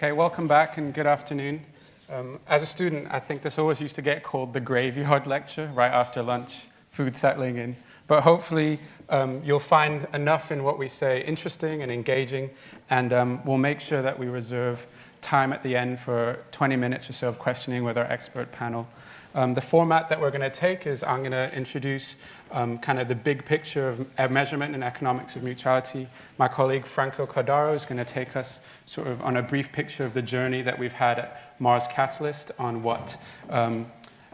Okay, welcome back and good afternoon. As a student, I think this always used to get called the graveyard lecture, right after lunch, food settling in. But hopefully you'll find enough in what we say interesting and engaging, and we'll make sure that we reserve time at the end for 20 minutes or so of questioning with our expert panel. The format that we're going to take is I'm going to introduce kind of the big picture of measurement and economics of mutuality. My colleague Franco Cordero is going to take us sort of on a brief picture of the journey that we've had at Mars Catalyst on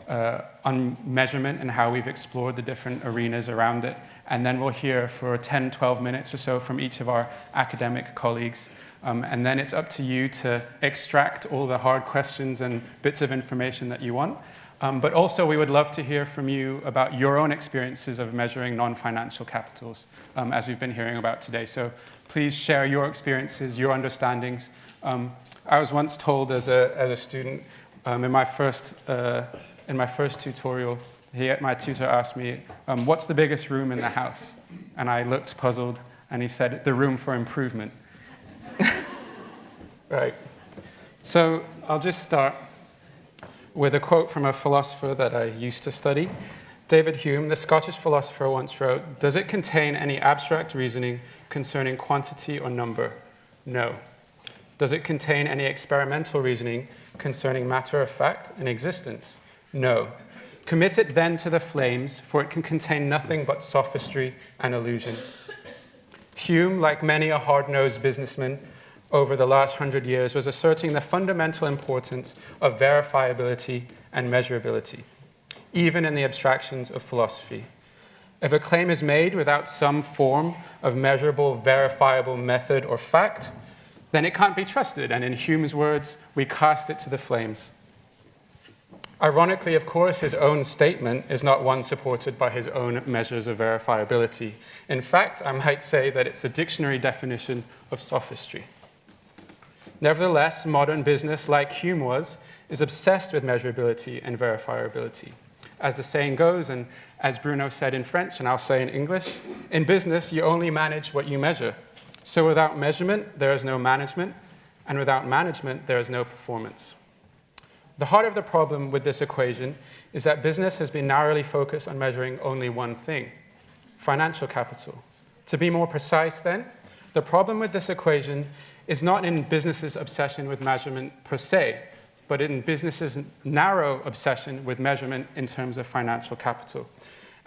on measurement and how we've explored the different arenas around it. And then we'll hear for 10, 12 minutes or so from each of our academic colleagues. And then it's up to you to extract all the hard questions and bits of information that you want. But also, we would love to hear from you about your own experiences of measuring non-financial capitals, as we've been hearing about today. So please share your experiences, your understandings. I was once told as a student in my first tutorial, my tutor asked me, what's the biggest room in the house? And I looked puzzled, and he said, the room for improvement. Right. So I'll just start with a quote from a philosopher that I used to study. David Hume, the Scottish philosopher, once wrote, "Does it contain any abstract reasoning concerning quantity or number? No. Does it contain any experimental reasoning concerning matter of fact and existence? No. Commit it then to the flames, for it can contain nothing but sophistry and illusion." Hume, like many a hard-nosed businessman over the last 100 years, was asserting the fundamental importance of verifiability and measurability, even in the abstractions of philosophy. If a claim is made without some form of measurable, verifiable method or fact, then it can't be trusted, and in Hume's words, we cast it to the flames. Ironically, of course, his own statement is not one supported by his own measures of verifiability. In fact, I might say that it's a dictionary definition of sophistry. Nevertheless, modern business, like Hume was, is obsessed with measurability and verifiability. As the saying goes, and as Bruno said in French, and I'll say in English, in business, you only manage what you measure. So without measurement, there is no management, and without management, there is no performance. The heart of the problem with this equation is that business has been narrowly focused on measuring only one thing, financial capital. To be more precise then, the problem with this equation is not in business's obsession with measurement per se, but in business's narrow obsession with measurement in terms of financial capital.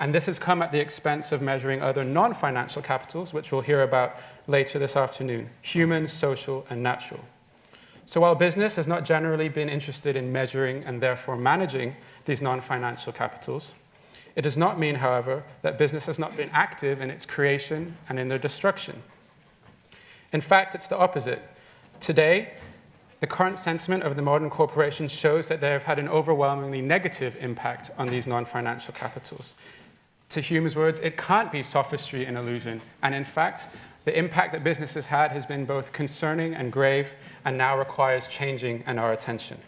And this has come at the expense of measuring other non-financial capitals, which we'll hear about later this afternoon, human, social, and natural. So while business has not generally been interested in measuring and therefore managing these non-financial capitals, it does not mean, however, that business has not been active in its creation and in their destruction. In fact, it's the opposite. Today, the current sentiment of the modern corporations shows that they have had an overwhelmingly negative impact on these non-financial capitals. To Hume's words, it can't be sophistry and illusion. And in fact, the impact that business has had has been both concerning and grave, and now requires changing and our attention.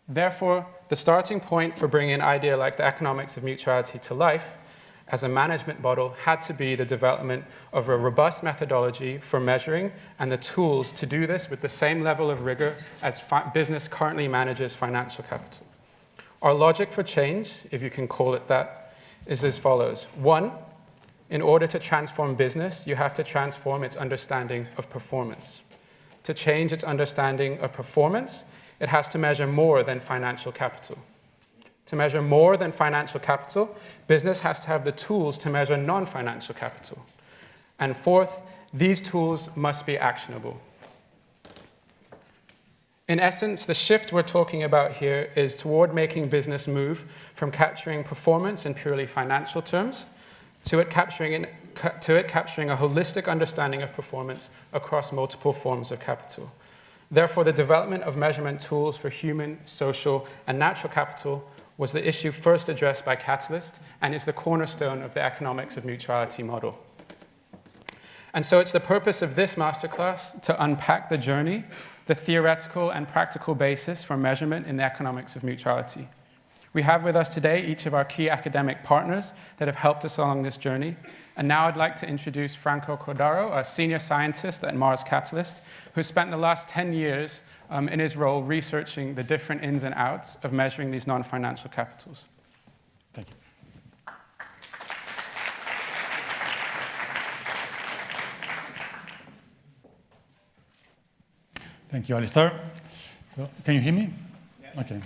Therefore, the starting point for bringing an idea like the economics of mutuality to life as a management model had to be the development of a robust methodology for measuring and the tools to do this with the same level of rigor as business currently manages financial capital. Our logic for change, if you can call it that, is as follows. 1, in order to transform business, you have to transform its understanding of performance. To change its understanding of performance, it has to measure more than financial capital. To measure more than financial capital, business has to have the tools to measure non-financial capital. And 4th, these tools must be actionable. In essence, the shift we're talking about here is toward making business move from capturing performance in purely financial terms to it capturing a holistic understanding of performance across multiple forms of capital. Therefore, the development of measurement tools for human, social, and natural capital was the issue first addressed by Catalyst and is the cornerstone of the economics of mutuality model. And so it's the purpose of this masterclass to unpack the journey, the theoretical and practical basis for measurement in the economics of mutuality. We have with us today each of our key academic partners that have helped us along this journey. And now I'd like to introduce Franco Cordero, a senior scientist at Mars Catalyst, who spent the last 10 years in his role researching the different ins and outs of measuring these non-financial capitals. Thank you. Thank you, Alastair. So, can you hear me? Yeah. Okay.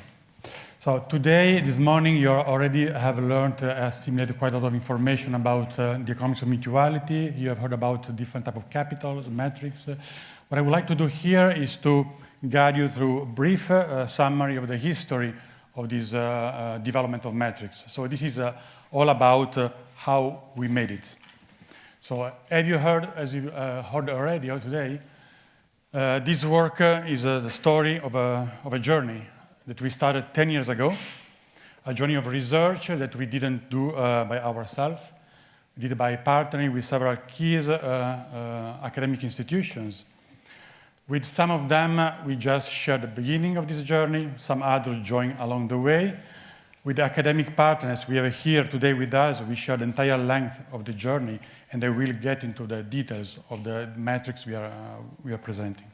So today, this morning, you already have learned, assimilated quite a lot of information about the economics of mutuality. You have heard about different types of capitals, metrics. What I would like to do here is to guide you through a brief summary of the history of this development of metrics. So this is all about how we made it. So as you heard already today, this work is the story of a journey that we started 10 years ago, a journey of research that we didn't do by ourselves. We did it by partnering with several key academic institutions. With some of them, we just shared the beginning of this journey. Some others joined along the way. With the academic partners we have here today with us, we share the entire length of the journey, and they will get into the details of the metrics we are presenting.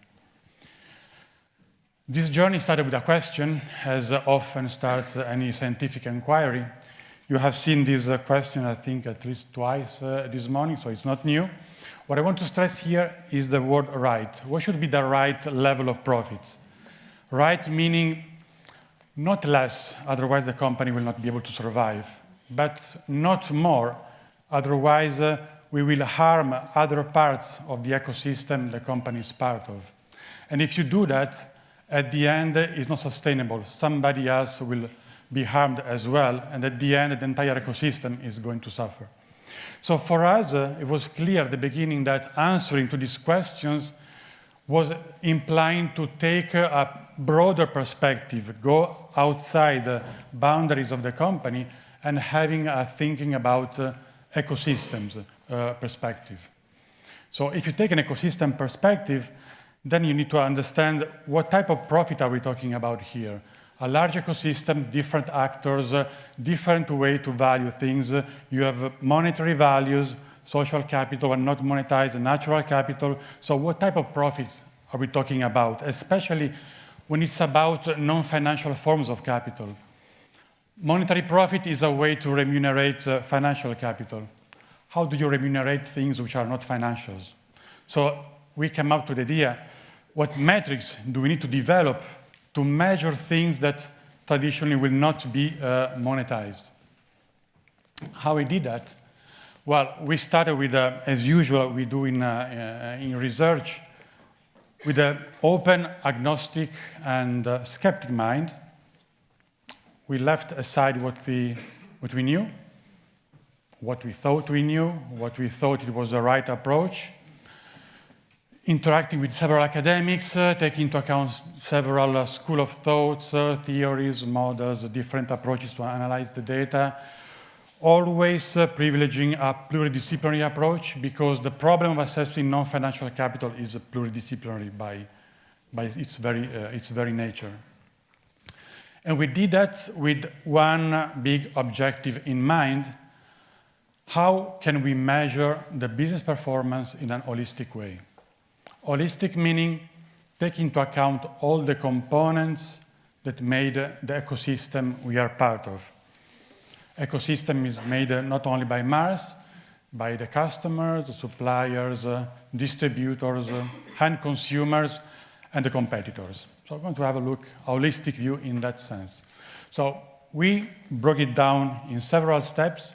This journey started with a question, as often starts any scientific inquiry. You have seen this question, I think, at least twice this morning, so it's not new. What I want to stress here is the word right. What should be the right level of profits? Right meaning not less, otherwise the company will not be able to survive, but not more, otherwise we will harm other parts of the ecosystem the company is part of. And if you do that, at the end, it's not sustainable. Somebody else will be harmed as well, and at the end, the entire ecosystem is going to suffer. So for us, it was clear at the beginning that answering to these questions was implying to take a broader perspective, go outside the boundaries of the company, and having a thinking about ecosystems perspective. So if you take an ecosystem perspective, then you need to understand what type of profit are we talking about here. A large ecosystem, different actors, different way to value things. You have monetary values, social capital, and not monetized, natural capital. So what type of profits are we talking about, especially when it's about non-financial forms of capital? Monetary profit is a way to remunerate financial capital. How do you remunerate things which are not financials? So we came up with the idea, what metrics do we need to develop to measure things that traditionally will not be monetized? How we did that? Well, we started with, as usual we do in research, with an open, agnostic, and skeptic mind. We left aside what we knew, what we thought we knew, what we thought it was the right approach, interacting with several academics, taking into account several school of thoughts, theories, models, different approaches to analyze the data, always privileging a pluridisciplinary approach, because the problem of assessing non-financial capital is pluridisciplinary by its very nature. And we did that with one big objective in mind: how can we measure the business performance in an holistic way? Holistic meaning taking into account all the components that made the ecosystem we are part of. Ecosystem is made not only by Mars, by the customers, the suppliers, distributors, end consumers, and the competitors. So I'm going to have a look, a holistic view in that sense. So we broke it down in several steps.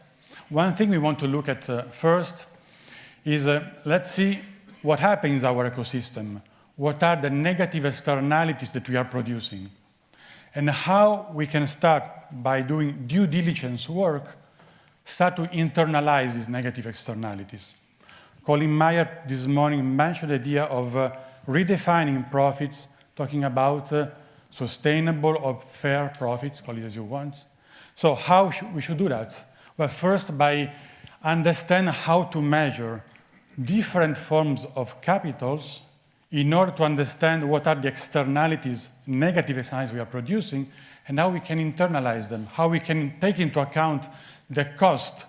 One thing we want to look at first is, let's see what happens in our ecosystem. What are the negative externalities that we are producing? And how we can start, by doing due diligence work, start to internalize these negative externalities. Colin Meyer this morning mentioned the idea of redefining profits, talking about sustainable or fair profits, call it as you want. So how we should do that? Well, first, by understand how to measure different forms of capitals in order to understand what are the externalities, negative externalities we are producing, and how we can internalize them, how we can take into account the cost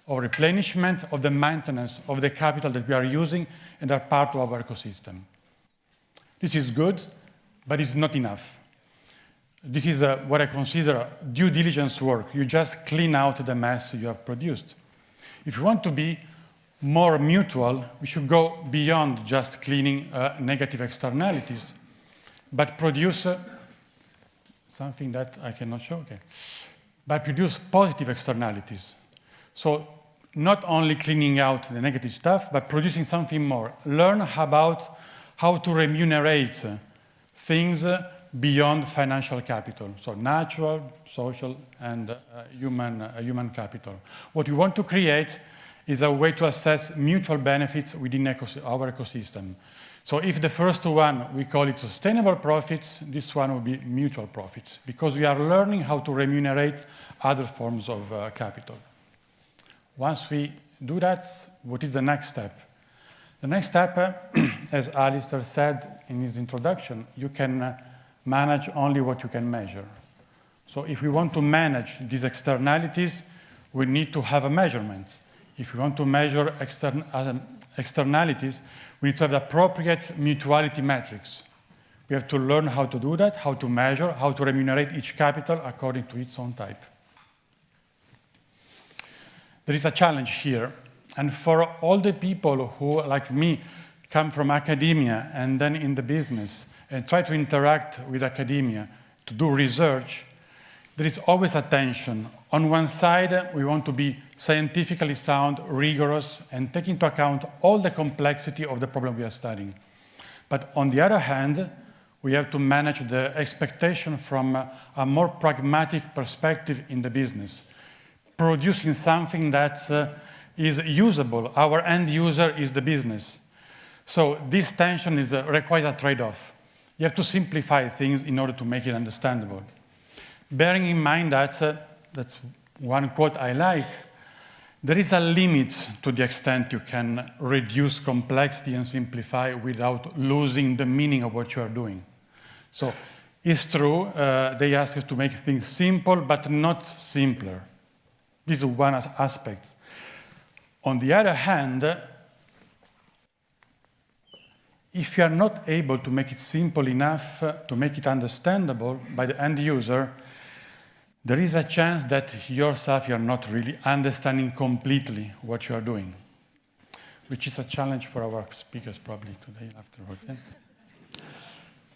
of replenishment, of the maintenance of the capital that we are using and are part of our ecosystem. This is good, but it's not enough. This is what I consider due diligence work. You just clean out the mess you have produced. If you want to be more mutual, we should go beyond just cleaning negative externalities, but produce something that I cannot show, okay. But produce positive externalities. So not only cleaning out the negative stuff, but producing something more. Learn about how to remunerate things beyond financial capital. So natural, social, and human capital. What we want to create is a way to assess mutual benefits within our ecosystem. So if the first one, we call it sustainable profits, this one will be mutual profits, because we are learning how to remunerate other forms of capital. Once we do that, what is the next step? The next step, as Alastair said in his introduction, you can manage only what you can measure. So if we want to manage these externalities, we need to have a measurement. If we want to measure externalities, we need to have the appropriate mutuality metrics. We have to learn how to do that, how to measure, how to remunerate each capital according to its own type. There is a challenge here. And for all the people who, like me, come from academia and then in the business and try to interact with academia to do research, there is always a tension. On one side, we want to be scientifically sound, rigorous, and take into account all the complexity of the problem we are studying. But on the other hand, we have to manage the expectation from a more pragmatic perspective in the business, producing something that is usable. Our end user is the business. So this tension requires a trade-off. You have to simplify things in order to make it understandable. Bearing in mind that, that's one quote I like, there is a limit to the extent you can reduce complexity and simplify without losing the meaning of what you are doing. So it's true, they ask us to make things simple, but not simpler. This is one aspect. On the other hand, if you are not able to make it simple enough to make it understandable by the end user, there is a chance that yourself you are not really understanding completely what you are doing, which is a challenge for our speakers probably today afterwards.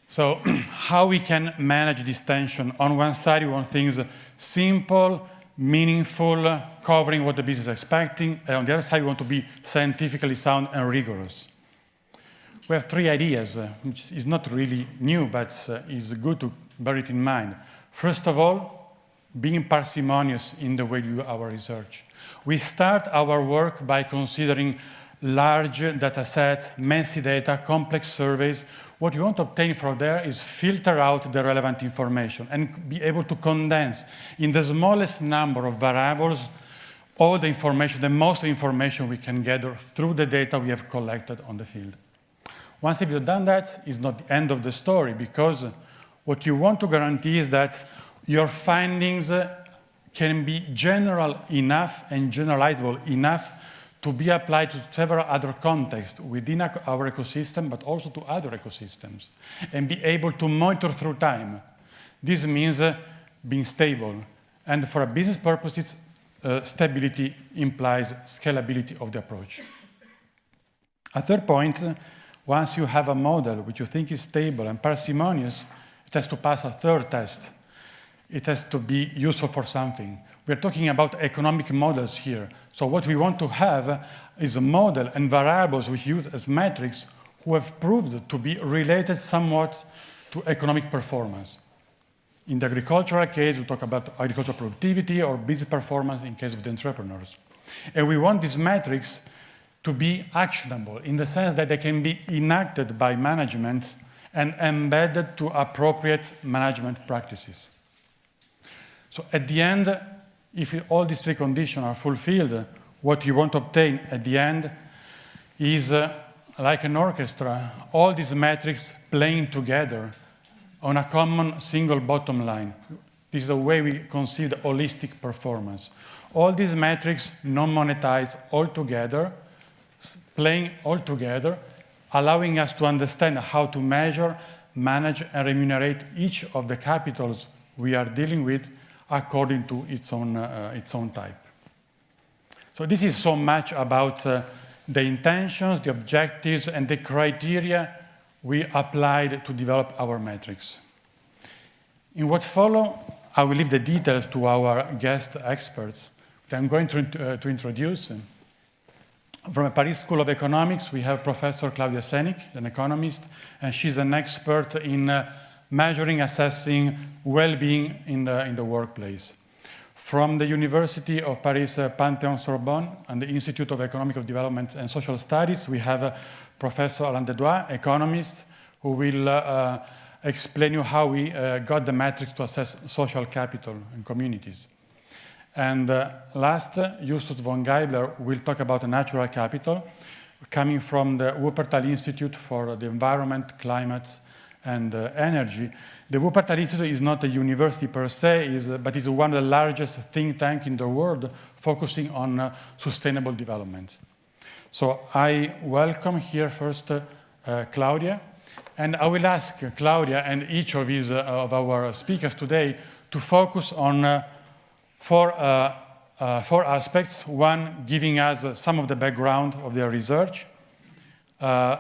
So how we can manage this tension? On one side, we want things simple, meaningful, covering what the business is expecting. And on the other side, we want to be scientifically sound and rigorous. We have three ideas, which is not really new, but is good to bear it in mind. First of all, being parsimonious in the way we do our research. We start our work by considering large data sets, messy data, complex surveys. What we want to obtain from there is filter out the relevant information and be able to condense in the smallest number of variables all the information, the most information we can gather through the data we have collected on the field. Once you've done that, it's not the end of the story, because what you want to guarantee is that your findings can be general enough and generalizable enough to be applied to several other contexts within our ecosystem, but also to other ecosystems, and be able to monitor through time. This means being stable. And for business purposes, stability implies scalability of the approach. A third point, once you have a model which you think is stable and parsimonious, it has to pass a third test. It has to be useful for something. We're talking about economic models here. So what we want to have is a model and variables we use as metrics who have proved to be related somewhat to economic performance. In the agricultural case, we talk about agricultural productivity or business performance in case of the entrepreneurs. And we want these metrics to be actionable in the sense that they can be enacted by management and embedded to appropriate management practices. So at the end, if all these three conditions are fulfilled, what you want to obtain at the end is like an orchestra, all these metrics playing together on a common single bottom line. This This is the way we consider holistic performance. All these metrics non-monetized altogether, playing all together, allowing us to understand how to measure, manage, and remunerate each of the capitals we are dealing with according to its own type. So this is so much about the intentions, the objectives, and the criteria we applied to develop our metrics. In what follow, I will leave the details to our guest experts. I'm going to introduce them. From the Paris School of Economics, we have Professor Claudia Senik, an economist, and she's an expert in measuring, assessing well-being in the workplace. From the University of Paris Panthéon-Sorbonne and the Institute of Economic Development and Social Studies, we have Professor Alain Desdoigts, economist, who will explain you how we got the metrics to assess social capital in communities. And last, Justus von Geibler will talk about the natural capital, coming from the Wuppertal Institute for the Environment, Climate, and Energy. The Wuppertal Institute is not a university per se, but is one of the largest think tanks in the world focusing on sustainable development. So I welcome here first Claudia, and I will ask Claudia and each of our speakers today to focus on four aspects. One, giving us some of the background of their research,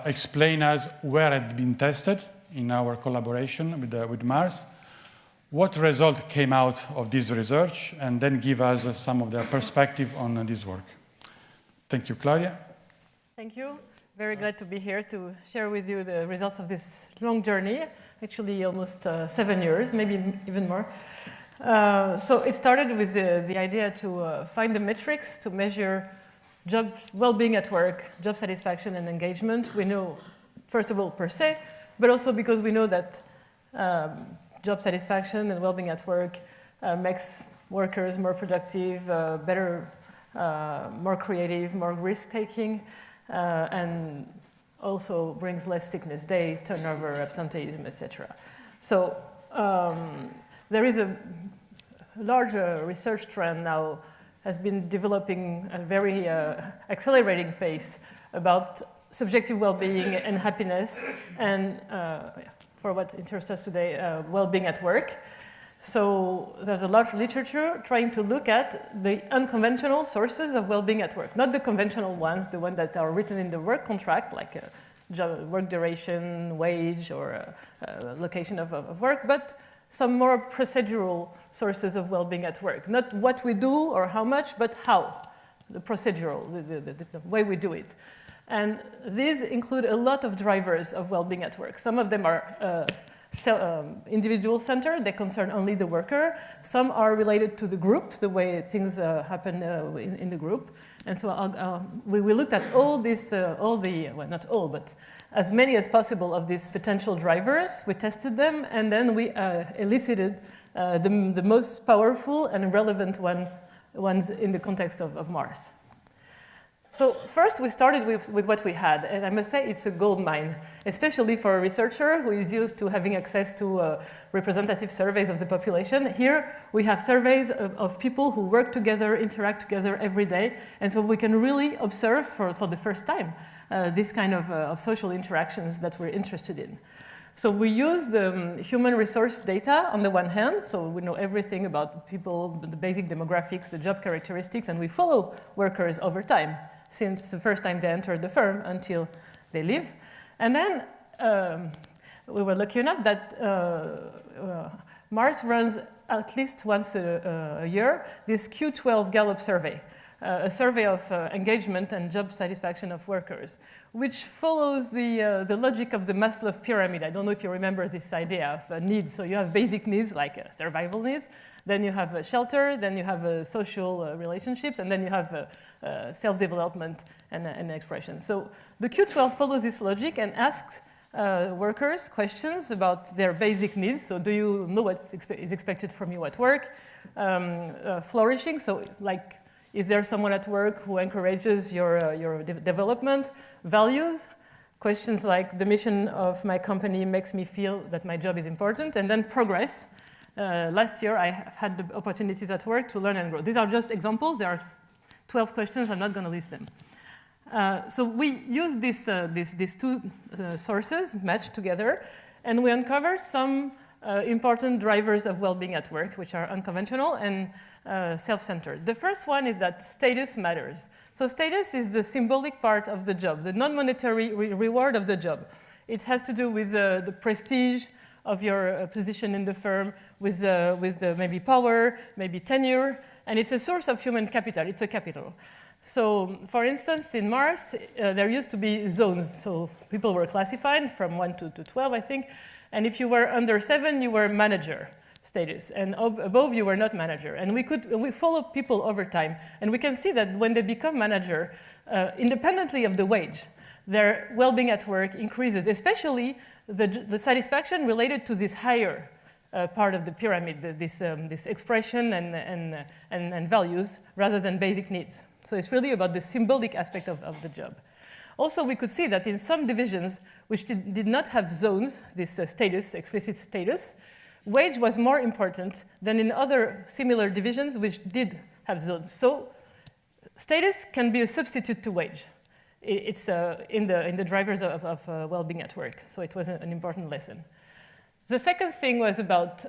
explain us where it had been tested in our collaboration with Mars, what result came out of this research, and then give us some of their perspective on this work. Thank you, Claudia. Thank you. Very glad to be here to share with you the results of this long journey, actually almost 7 years, maybe even more. So it started with the idea to find the metrics to measure job well-being at work, job satisfaction and engagement. We know, first of all, per se, but also because we know that job satisfaction and well-being at work makes workers more productive, better, more creative, more risk-taking, and also brings less sickness days, turnover, absenteeism, etc. So there is a large research trend now has been developing at a very accelerating pace about subjective well-being and happiness, and for what interests us today, well-being at work. So there's a large literature trying to look at the unconventional sources of well-being at work, not the conventional ones, the ones that are written in the work contract, like job, work duration, wage, or location of work, but some more procedural sources of well-being at work. Not what we do or how much, but how, the procedural, the way we do it. And these include a lot of drivers of well-being at work. Some of them are individual-centered, they concern only the worker. Some are related to the group, the way things happen in the group. And so we looked at all these, well, not all, but as many as possible of these potential drivers. We tested them, and then we elicited the most powerful and relevant ones in the context of Mars. So first, we started with what we had, and I must say it's a gold mine, especially for a researcher who is used to having access to representative surveys of the population. Here, we have surveys of people who work together, interact together every day, and so we can really observe for the first time this kind of social interactions that we're interested in. So we use the human resource data on the one hand, so we know everything about people, the basic demographics, the job characteristics, and we follow workers over time, since the first time they entered the firm until they leave. And then we were lucky enough that Mars runs at least once a year this Q12 Gallup survey, a survey of engagement and job satisfaction of workers, which follows the logic of the Maslow pyramid. I don't know if you remember this idea of needs. So you have basic needs like survival needs, then you have shelter, then you have social relationships, and then you have self-development and expression. So the Q12 follows this logic and asks workers questions about their basic needs. So do you know what is expected from you at work? Flourishing, so like, is there someone at work who encourages your development? Values, questions like the mission of my company makes me feel that my job is important. And then progress, last year I had the opportunities at work to learn and grow. These are just examples. There are 12 questions. I'm not going to list them. So we use these two sources matched together, and we uncovered some important drivers of well-being at work, which are unconventional and self-centered. The first one is that status matters. So status is the symbolic part of the job, the non-monetary reward of the job. It has to do with the prestige of your position in the firm, with the maybe power, maybe tenure, and it's a source of human capital. It's a capital. So, for instance, in Mars, there used to be zones. So people were classified from 1 to 12, I think. And if you were under 7, you were manager status. And above, you were not manager. And we follow people over time. And we can see that when they become manager, independently of the wage, their well-being at work increases, especially the satisfaction related to this higher part of the pyramid, this expression and values, rather than basic needs. So it's really about the symbolic aspect of the job. Also, we could see that in some divisions which did not have zones, this status, explicit status, wage was more important than in other similar divisions which did have zones. So status can be a substitute to wage. It's in the drivers of well-being at work. So it was an important lesson. The second thing was about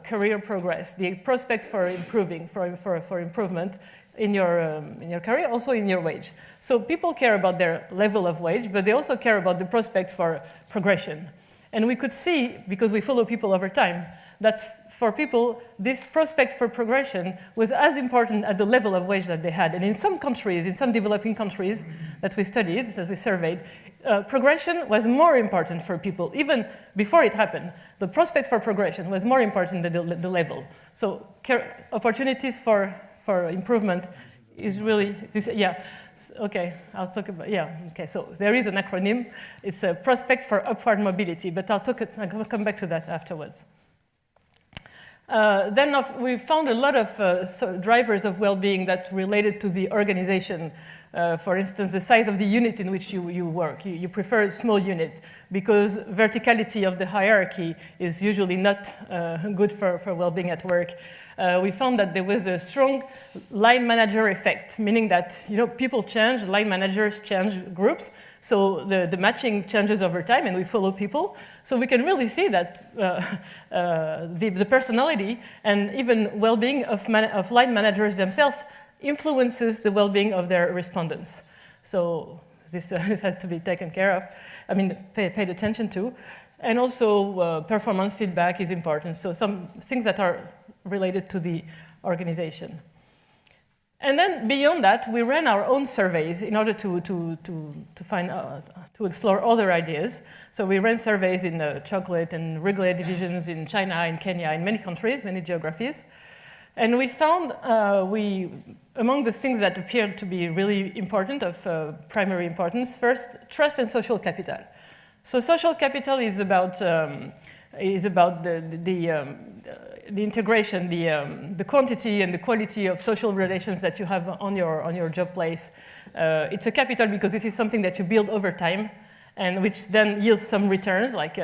career progress, the prospect for improving, for improvement in your career, also in your wage. So people care about their level of wage, but they also care about the prospect for progression. And we could see, because we follow people over time, that for people, this prospect for progression was as important at the level of wage that they had. And in some countries, in some developing countries that we studied, that we surveyed, progression was more important for people. Even before it happened, the prospect for progression was more important than the level. So opportunities for improvement is really, okay, I'll talk about, okay, so there is an acronym. It's a prospects for upward mobility, but I'll come back to that afterwards. Then we found a lot of drivers of well-being that related to the organization. For instance, the size of the unit in which you work. You prefer small units because verticality of the hierarchy is usually not good for well-being at work. We found that there was a strong line manager effect, meaning that people change, line managers change groups, so the matching changes over time, and we follow people. So we can really see that the personality and even well-being of line managers themselves influences the well-being of their respondents. So this has to be taken care of, paid attention to. And also performance feedback is important. So some things that are related to the organization. And then beyond that, we ran our own surveys in order to explore other ideas. So we ran surveys in chocolate and wrigley divisions in China, in Kenya, in many countries, many geographies. And we found, among the things that appeared to be really important, of primary importance, first, trust and social capital. So social capital is about the integration, the quantity and the quality of social relations that you have on your job place. It's a capital because this is something that you build over time, and which then yields some returns, like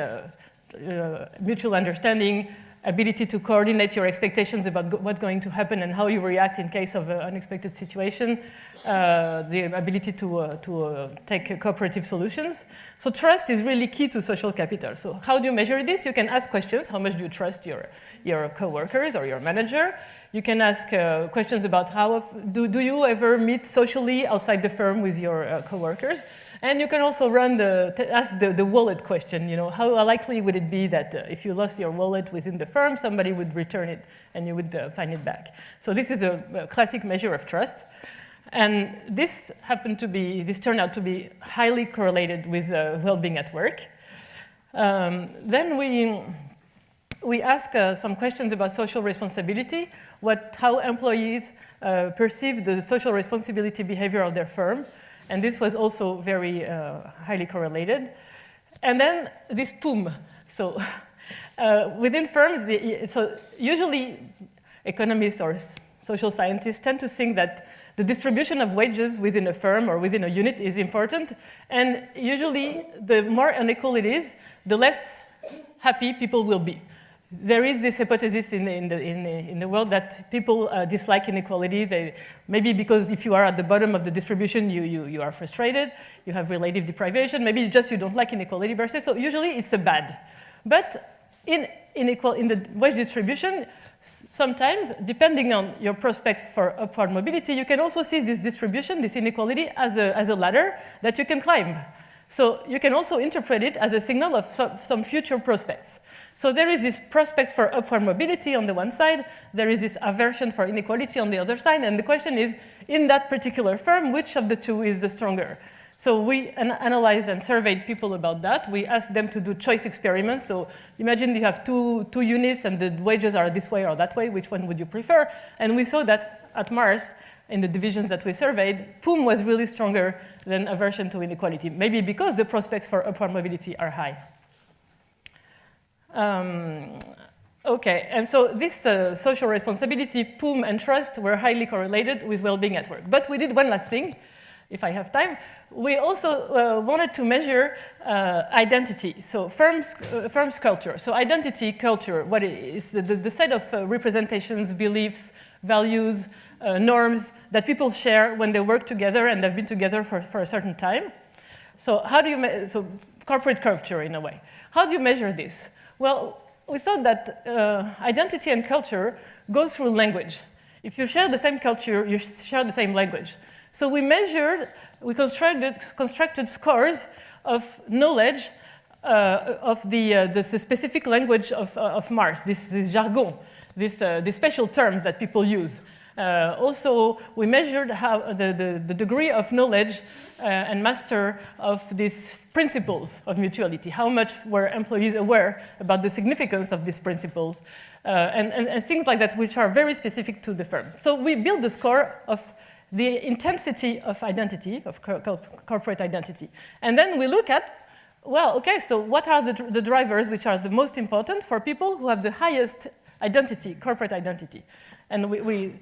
mutual understanding, ability to coordinate your expectations about what's going to happen and how you react in case of an unexpected situation, the ability to take cooperative solutions. So trust is really key to social capital. So how do you measure this? You can ask questions. How much do you trust your coworkers or your manager? You can ask questions about how do you ever meet socially outside the firm with your coworkers? And you can also ask the wallet question. How likely would it be that if you lost your wallet within the firm, somebody would return it and you would find it back? So this is a classic measure of trust. And this turned out to be highly correlated with well-being at work. Then we ask some questions about social responsibility, how employees perceive the social responsibility behavior of their firm. And this was also very highly correlated. And then this POOM. So within firms, usually economists or social scientists tend to think that the distribution of wages within a firm or within a unit is important. And usually, the more unequal it is, the less happy people will be. there is this hypothesis in the world that people dislike inequality. Maybe because if you are at the bottom of the distribution, you are frustrated, you have relative deprivation, maybe just you don't like inequality per se, so usually it's a bad. But in the wage distribution, sometimes, depending on your prospects for upward mobility, you can also see this distribution, this inequality, as a ladder that you can climb. So you can also interpret it as a signal of some future prospects. So there is this prospect for upward mobility on the one side, there is this aversion for inequality on the other side, and the question is, in that particular firm, which of the two is the stronger? So we analyzed and surveyed people about that. We asked them to do choice experiments. So imagine you have two units and the wages are this way or that way, which one would you prefer? And we saw that at Mars, in the divisions that we surveyed, PUM was really stronger than aversion to inequality, maybe because the prospects for upward mobility are high. Okay, and so this social responsibility, PUM and trust were highly correlated with well-being at work. But we did one last thing, if I have time. We also wanted to measure identity, so firms' culture. So identity, culture, what is the set of representations, beliefs, values, norms that people share when they work together and they've been together for a certain time. So how do you so corporate culture in a way. How do you measure this? Well, we thought that identity and culture goes through language. If you share the same culture, you share the same language. So we constructed scores of knowledge of the specific language of Mars, this jargon, these special terms that people use. Also, we measured how the degree of knowledge and master of these principles of mutuality. How much were employees aware about the significance of these principles and things like that, which are very specific to the firm. So we built the score of the intensity of identity, of corporate identity. And then we look at, well, okay, so what are the drivers which are the most important for people who have the highest identity, corporate identity? And we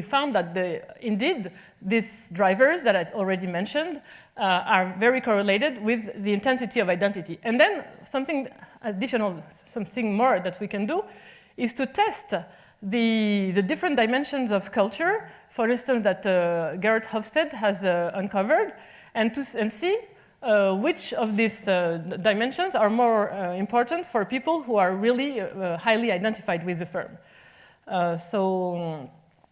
found that indeed these drivers that I already mentioned are very correlated with the intensity of identity. And then something additional, something more that we can do is to test the different dimensions of culture, for instance, that Gerrit Hofstede has uncovered, and see which of these dimensions are more important for people who are really highly identified with the firm.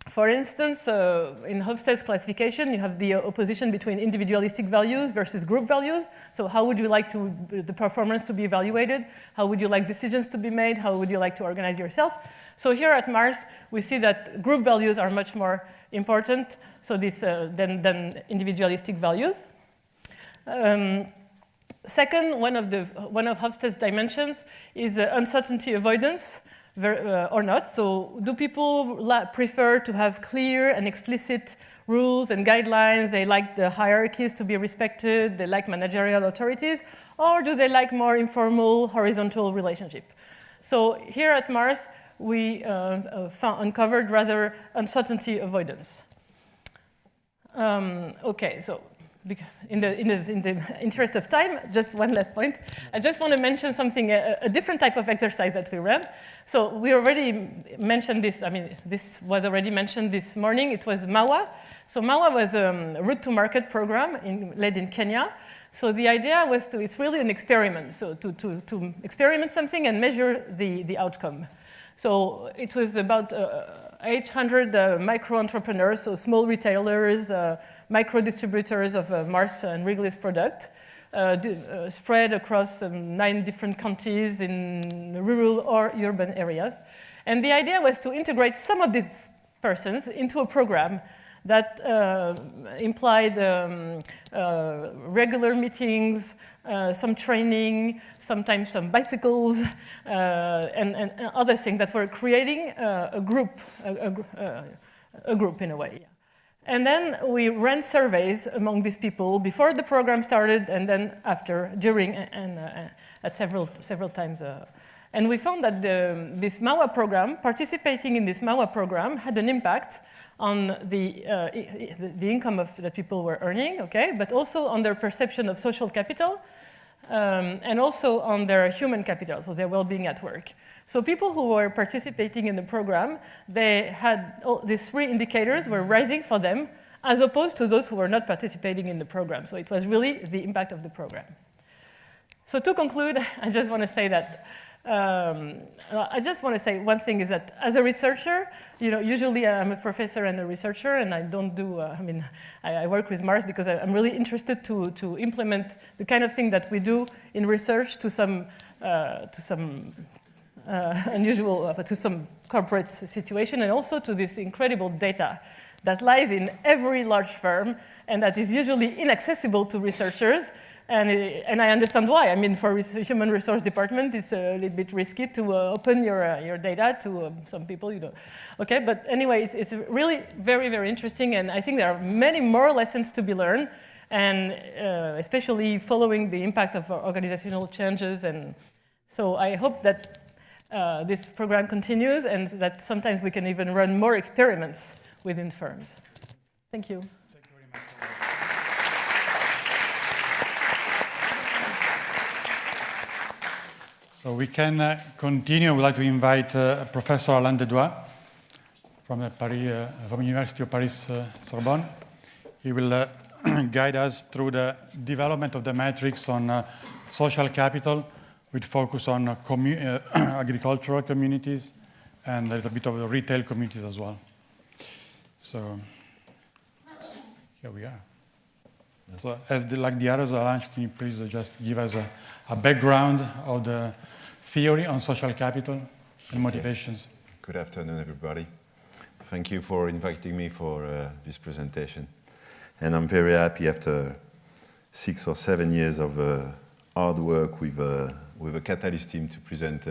For instance, in Hofstede's classification, you have the opposition between individualistic values versus group values. So how would you like the performance to be evaluated? How would you like decisions to be made? How would you like to organize yourself? So here at Mars, we see that group values are much more important than individualistic values. Second, one of Hofstede's dimensions is uncertainty avoidance. Or not. So do people prefer to have clear and explicit rules and guidelines? They like the hierarchies to be respected, they like managerial authorities, or do they like more informal, horizontal relationship? So here at Mars, we uncovered rather uncertainty avoidance. Okay, so in the interest of time, just one last point. I just want to mention something, a different type of exercise that we ran. So we already mentioned this, this was already mentioned this morning. It was MAWA. So MAWA was a route to market program led in Kenya. So the idea was it's really an experiment. So to experiment something and measure the outcome. So it was about 800 micro-entrepreneurs, so small retailers, micro-distributors of Mars and Wrigley's product, spread across 9 different counties in rural or urban areas. And the idea was to integrate some of these persons into a program that implied regular meetings, some training, sometimes some bicycles, and other things that were creating a group in a way. And then we ran surveys among these people before the program started, and then after, during, and at several times. And we found that this MAWA program, participating in this MAWA program, had an impact on the income that people were earning, okay, but also on their perception of social capital, and also on their human capital, so their well-being at work. So people who were participating in the program, they had these 3 indicators were rising for them, as opposed to those who were not participating in the program. So it was really the impact of the program. So to conclude, I just want to say that one thing is that as a researcher, usually I'm a professor and a researcher, and I don't do, I work with Mars because I'm really interested to implement the kind of thing that we do in research to some unusual, to some corporate situation, and also to this incredible data that lies in every large firm and that is usually inaccessible to researchers. And I understand why. I mean, for human resource department, it's a little bit risky to open your data to some people, Okay, but anyway, it's really very, very interesting, and I think there are many more lessons to be learned, and especially following the impacts of organizational changes. And so I hope that this program continues, and that sometimes we can even run more experiments within firms. Thank you. Thank you very much. So we can continue. We'd like to invite Professor Alain Desdoigts from the University of Paris-Sorbonne. He will guide us through the development of the metrics on social capital, with focus on agricultural communities and a little bit of the retail communities as well. So here we are. So like the others, Alain, can you please just give us a background of the theory on social capital and motivations? Okay. Good afternoon, everybody. Thank you for inviting me for this presentation. And I'm very happy after 6 or 7 years of hard work with a Catalyst team to present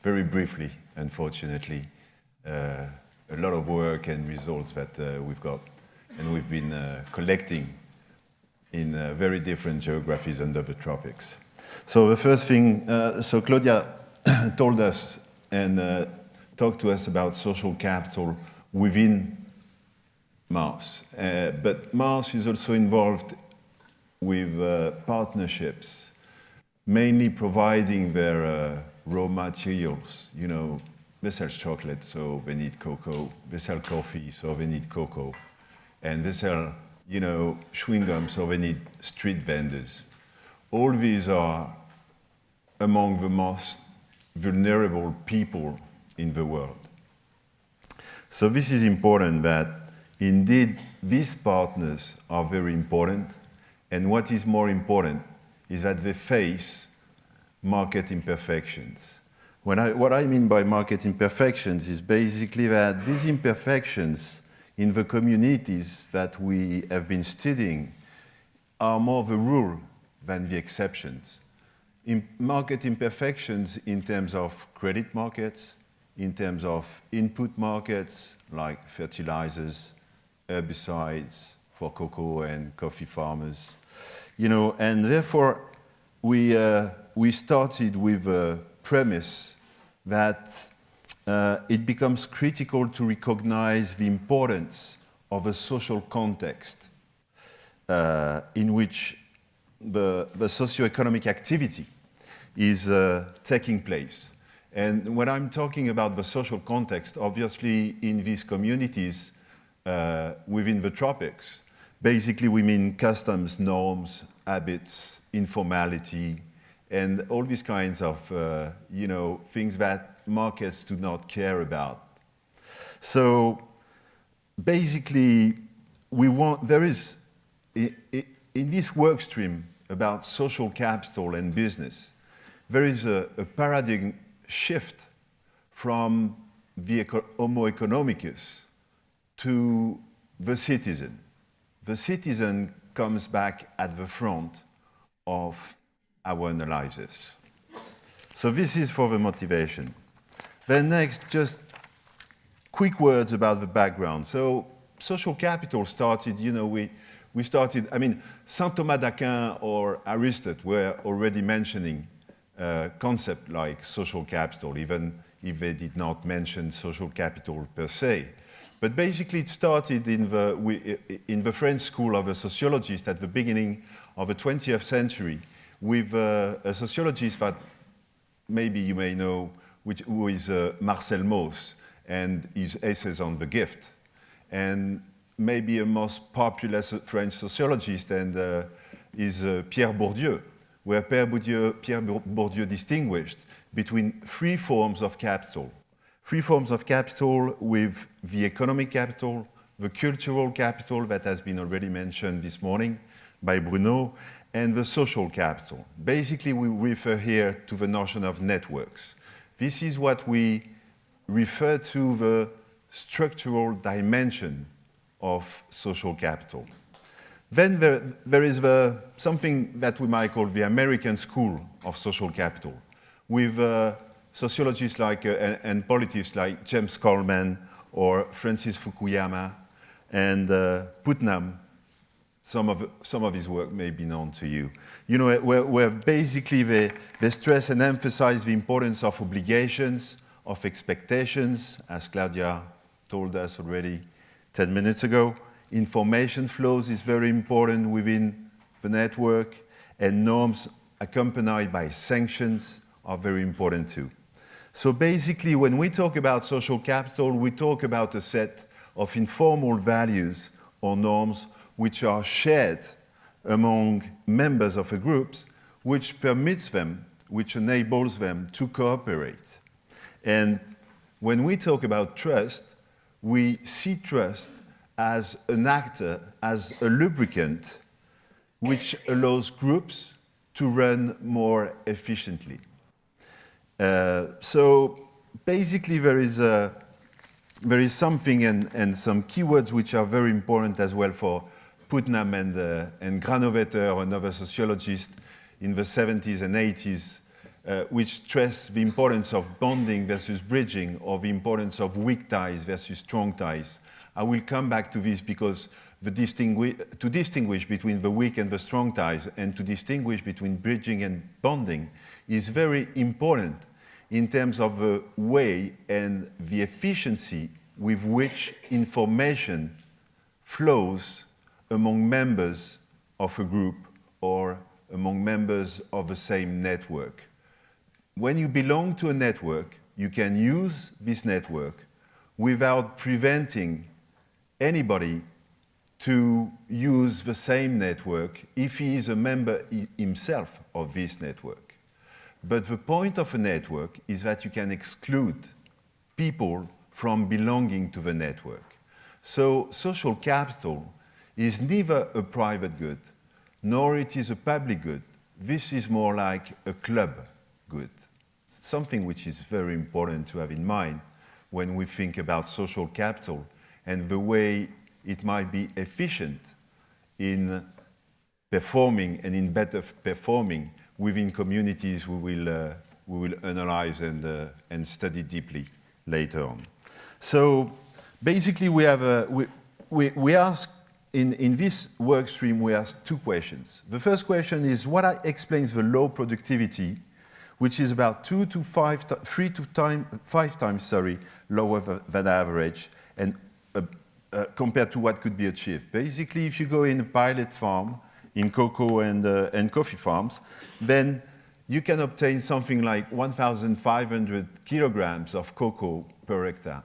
very briefly, unfortunately, a lot of work and results that we've got and we've been collecting in very different geographies under the tropics. So the first thing, so Claudia told us and talked to us about social capital within Mars. But Mars is also involved with partnerships, mainly providing their raw materials. They sell chocolate, so they need cocoa. They sell coffee, so they need cocoa. And they sell, chewing gum, so they need street vendors. All these are among the most vulnerable people in the world. So this is important that, indeed, these partners are very important. And what is more important is that they face market imperfections. What I mean by market imperfections is basically that these imperfections in the communities that we have been studying are more the rule than the exceptions. Market imperfections in terms of credit markets, in terms of input markets like fertilizers, herbicides for cocoa and coffee farmers, and therefore we started with a premise that it becomes critical to recognize the importance of a social context in which the socioeconomic activity is taking place. And when I'm talking about the social context, obviously in these communities within the tropics, basically we mean customs, norms, habits, informality, and all these kinds of things that markets do not care about. So basically, there is, in this work stream about social capital and business, there is a paradigm shift from the Homo economicus to the citizen. The citizen comes back at the front of our analysis. So this is for the motivation. Then next, just quick words about the background. So social capital started, we started, Saint Thomas d'Aquin or Aristotle were already mentioning concept like social capital, even if they did not mention social capital per se. But basically it started in the French school of a sociologist at the beginning of the 20th century with a sociologist that maybe you may know, who is Marcel Mauss, and his essays on the gift. And maybe a most popular French sociologist is Pierre Bourdieu, where Pierre Bourdieu distinguished between three forms of capital. Three forms of capital with the economic capital, the cultural capital that has been already mentioned this morning by Bruno, and the social capital. Basically, we refer here to the notion of networks. This is what we refer to the structural dimension of social capital. Then there is something that we might call the American school of social capital, with sociologists like, and politicians like James Coleman or Francis Fukuyama and Putnam. Some of his work may be known to you. You know, where basically they stress and emphasize the importance of obligations, of expectations, as Claudia told us already 10 minutes ago. Information flows is very important within the network, and norms accompanied by sanctions are very important too. So basically, when we talk about social capital, we talk about a set of informal values or norms which are shared among members of a group, which permits them, which enables them to cooperate. And when we talk about trust, we see trust as an actor, as a lubricant, which allows groups to run more efficiently. So basically there is something and some keywords which are very important as well for Putnam and Granovetter, another sociologist in the 70s and 80s, which stress the importance of bonding versus bridging, or the importance of weak ties versus strong ties. I will come back to this because to distinguish between the weak and the strong ties and to distinguish between bridging and bonding is very important in terms of the way and the efficiency with which information flows among members of a group or among members of the same network. When you belong to a network, you can use this network without preventing anybody to use the same network if he is a member himself of this network. But the point of a network is that you can exclude people from belonging to the network. So social capital is neither a private good, nor it is a public good. This is more like a club good, something which is very important to have in mind when we think about social capital and the way it might be efficient in performing and in better performing within communities we will analyze and study deeply later on. So basically we have we ask in this work stream we ask two questions. The first question is what explains the low productivity, which is about 3 to 5 times lower than average, and compared to what could be achieved. Basically, if you go in a pilot farm, in cocoa and coffee farms, then you can obtain something like 1,500 kilograms of cocoa per hectare.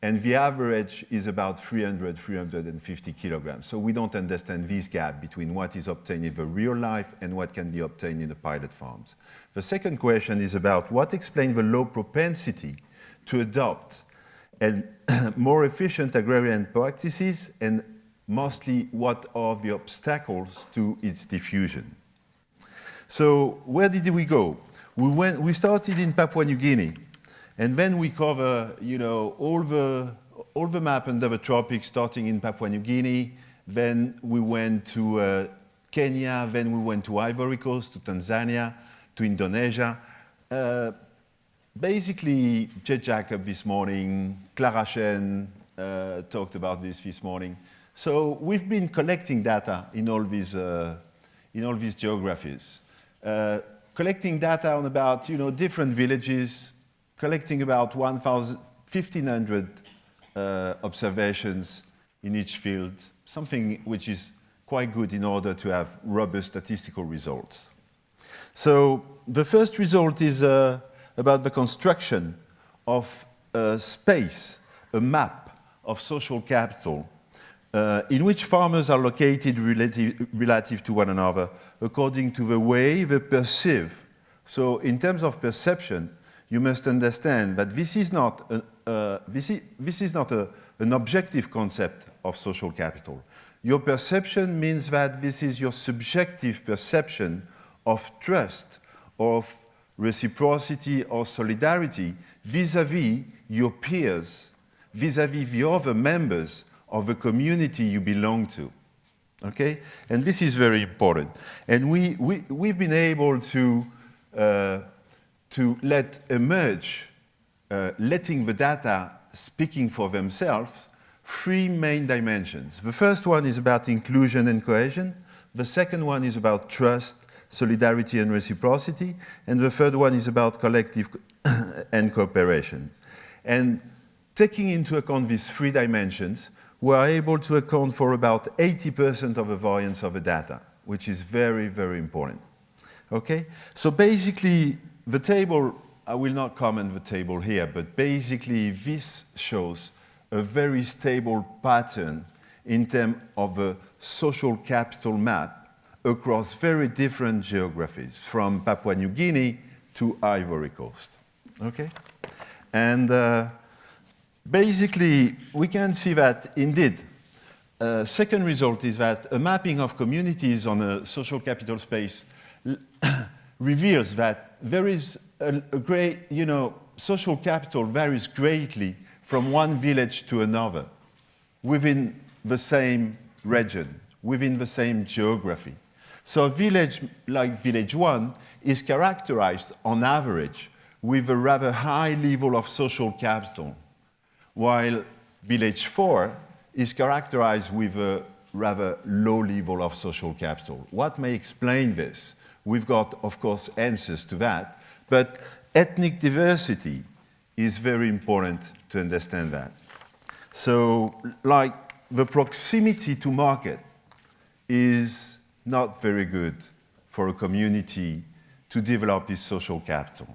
And the average is about 350 kilograms. So we don't understand this gap between what is obtained in the real life and what can be obtained in the pilot farms. The second question is about what explains the low propensity to adopt and more efficient agrarian practices, and mostly what are the obstacles to its diffusion. So where did we go? We started in Papua New Guinea, and then we cover, all the map under the tropics, starting in Papua New Guinea. Then we went to Kenya. Then we went to Ivory Coast, to Tanzania, to Indonesia. Basically, Jed Jacob this morning, Clara Chen talked about this morning. So we've been collecting data in all these geographies, collecting data on about different villages, collecting about 1,500 observations in each field, something which is quite good in order to have robust statistical results. So the first result is about the construction of a space, a map of social capital, in which farmers are located relative to one another according to the way they perceive. So in terms of perception, you must understand that this is not an objective concept of social capital. Your perception means that this is your subjective perception of trust, of reciprocity or solidarity vis-à-vis your peers, vis-à-vis the other members of the community you belong to. Okay? And this is very important. And we've been able to let emerge, letting the data speaking for themselves, three main dimensions. The first one is about inclusion and cohesion. The second one is about trust, solidarity, and reciprocity. And the third one is about collective and cooperation. And taking into account these three dimensions, we are able to account for about 80% of the variance of the data, which is very, very important. Okay? So basically, the table, I will not comment the table here, but basically this shows a very stable pattern in terms of a social capital map across very different geographies, from Papua New Guinea to Ivory Coast. Okay? And basically, we can see that indeed, second result is that a mapping of communities on a social capital space reveals that there is a great, social capital varies greatly from one village to another within the same region, within the same geography. So a village like Village 1 is characterized on average with a rather high level of social capital, while Village 4 is characterized with a rather low level of social capital. What may explain this? We've got, of course, answers to that, but ethnic diversity is very important to understand that. So, like, the proximity to market is not very good for a community to develop its social capital.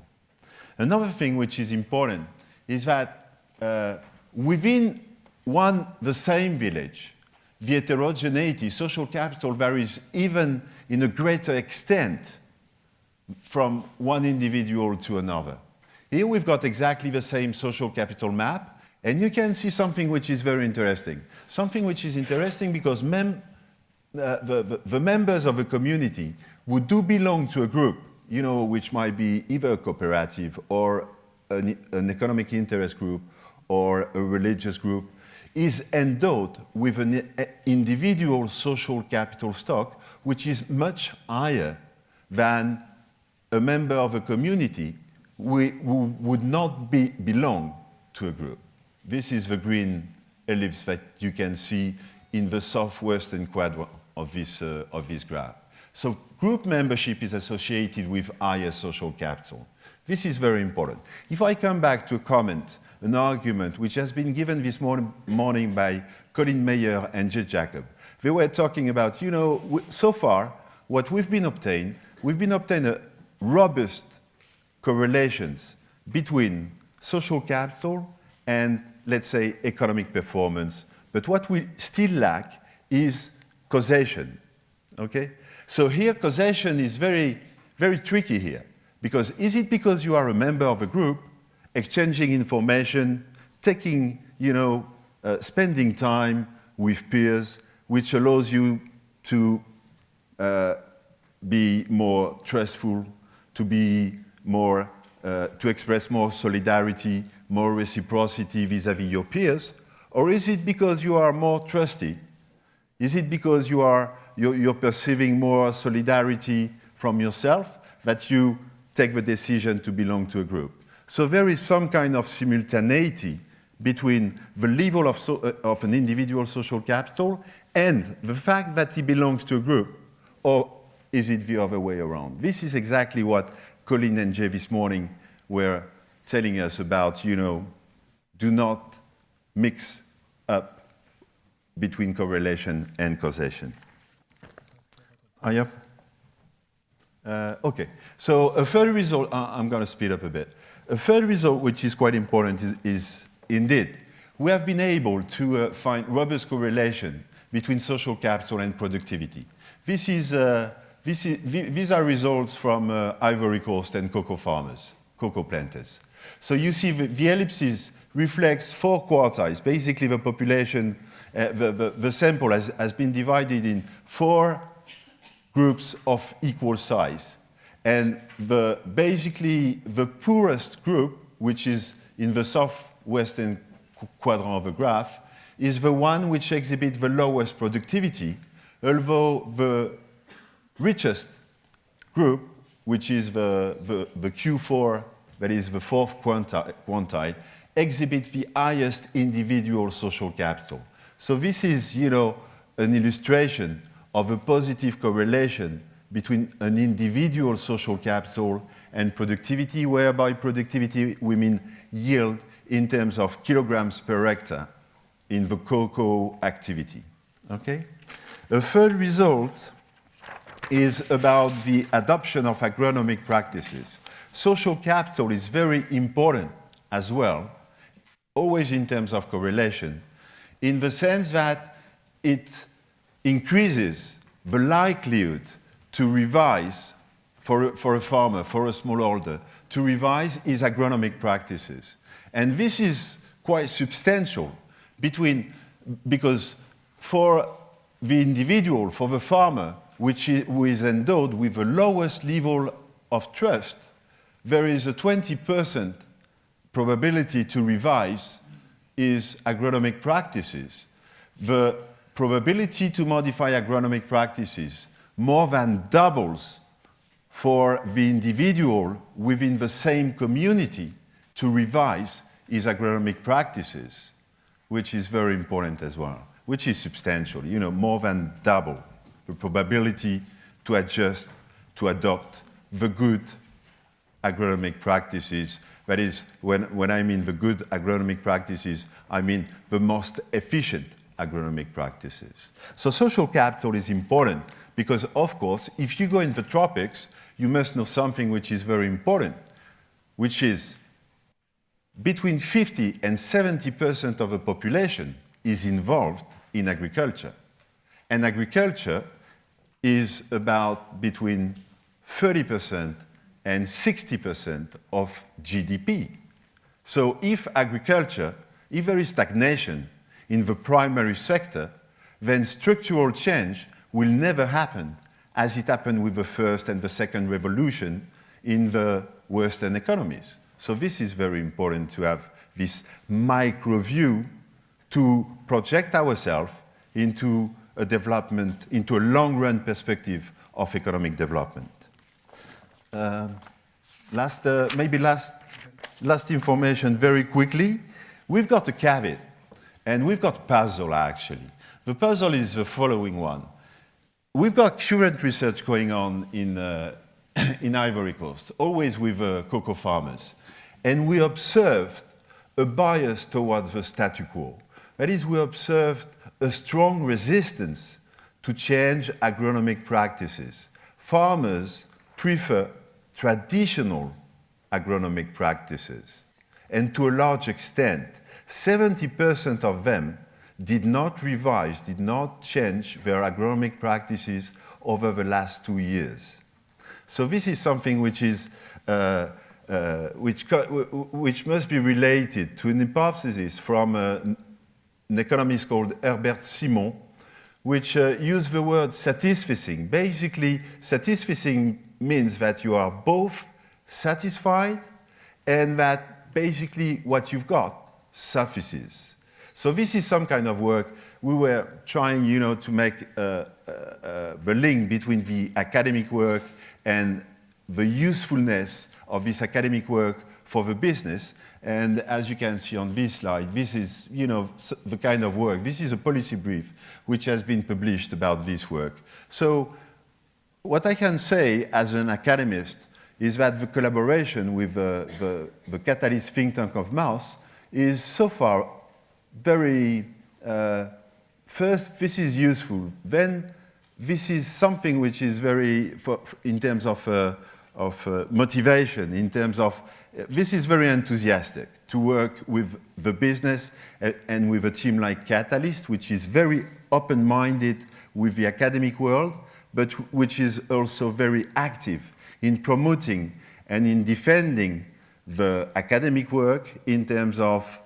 Another thing which is important is that within the same village, the heterogeneity, social capital varies even in a greater extent from one individual to another. Here we've got exactly the same social capital map, and you can see something which is very interesting. Something which is interesting because the members of a community who do belong to a group, which might be either a cooperative or an economic interest group or a religious group, is endowed with an individual social capital stock which is much higher than a member of a community who would not belong to a group. This is the green ellipse that you can see in the southwestern quadrant of this graph. So group membership is associated with higher social capital. This is very important. If I come back to a comment, an argument which has been given this morning by Colin Mayer and Jay Jacob, they were talking about, so far, what we've been obtained a robust correlations between social capital and, let's say, economic performance. But what we still lack is causation, okay? So here, causation is very, very tricky here. Because is it because you are a member of a group, exchanging information, taking, spending time with peers, which allows you to be more trustful, to be more, to express more solidarity, more reciprocity vis-à-vis your peers? Or is it because you are more trusty? Is it because you're perceiving more solidarity from yourself that you take the decision to belong to a group? So there is some kind of simultaneity between the level of an individual social capital and the fact that he belongs to a group, or is it the other way around? This is exactly what Colin and Jay this morning were telling us about, do not mix up between correlation and causation. I have Okay, so a third result, I'm going to speed up a bit. A third result which is quite important is indeed, we have been able to find robust correlation between social capital and productivity. These are results from Ivory Coast and cocoa farmers, cocoa planters. So you see the ellipsis reflects 4 quartiles. Basically the population, the sample has been divided in 4 groups of equal size. And basically the poorest group, which is in the southwestern quadrant of the graph, is the one which exhibits the lowest productivity, although the richest group, which is the Q4, that is the 4th quantile, exhibits the highest individual social capital. So this is, an illustration of a positive correlation between an individual social capital and productivity, whereby productivity we mean yield in terms of kilograms per hectare in the cocoa activity. Okay? A third result is about the adoption of agronomic practices. Social capital is very important as well, always in terms of correlation, in the sense that it increases the likelihood to revise, for a farmer, for a smallholder, to revise his agronomic practices. And this is quite substantial because for the individual, for the farmer, who is endowed with the lowest level of trust, there is a 20% probability to revise his agronomic practices. The probability to modify agronomic practices more than doubles for the individual within the same community to revise his agronomic practices, which is very important as well, which is substantial, more than double the probability to adjust, to adopt the good agronomic practices. That is, when I mean the good agronomic practices, I mean the most efficient agronomic practices. So social capital is important because, of course, if you go in the tropics, you must know something which is very important, which is between 50 and 70% of the population is involved in agriculture. And agriculture is about between 30% and 60% of GDP. So if there is stagnation in the primary sector, then structural change will never happen as it happened with the first and the second revolution in the Western economies. So this is very important to have this micro view to project ourselves into a development, into a long-run perspective of economic development. Last information very quickly. We've got a caveat, and we've got a puzzle, actually. The puzzle is the following one. We've got current research going on in Ivory Coast, always with cocoa farmers. And we observed a bias towards the statu quo. That is, we observed a strong resistance to change agronomic practices. Farmers prefer traditional agronomic practices. And to a large extent, 70% of them did not revise, did not change their agronomic practices over the last 2 years. So this is something which is which must be related to an hypothesis from an economist called Herbert Simon, which used the word satisficing. Basically, satisficing means that you are both satisfied and that basically what you've got suffices. So this is some kind of work. We were trying, to make the link between the academic work and the usefulness of this academic work for the business. And as you can see on this slide, this is, the kind of work. This is a policy brief which has been published about this work. So what I can say as an academist is that the collaboration with the Catalyst think tank of Mars is so far very, first, this is useful. Then this is something which is very, in terms of motivation, in terms of, this is very enthusiastic to work with the business and with a team like Catalyst, which is very open-minded with the academic world, but which is also very active in promoting and in defending the academic work in terms of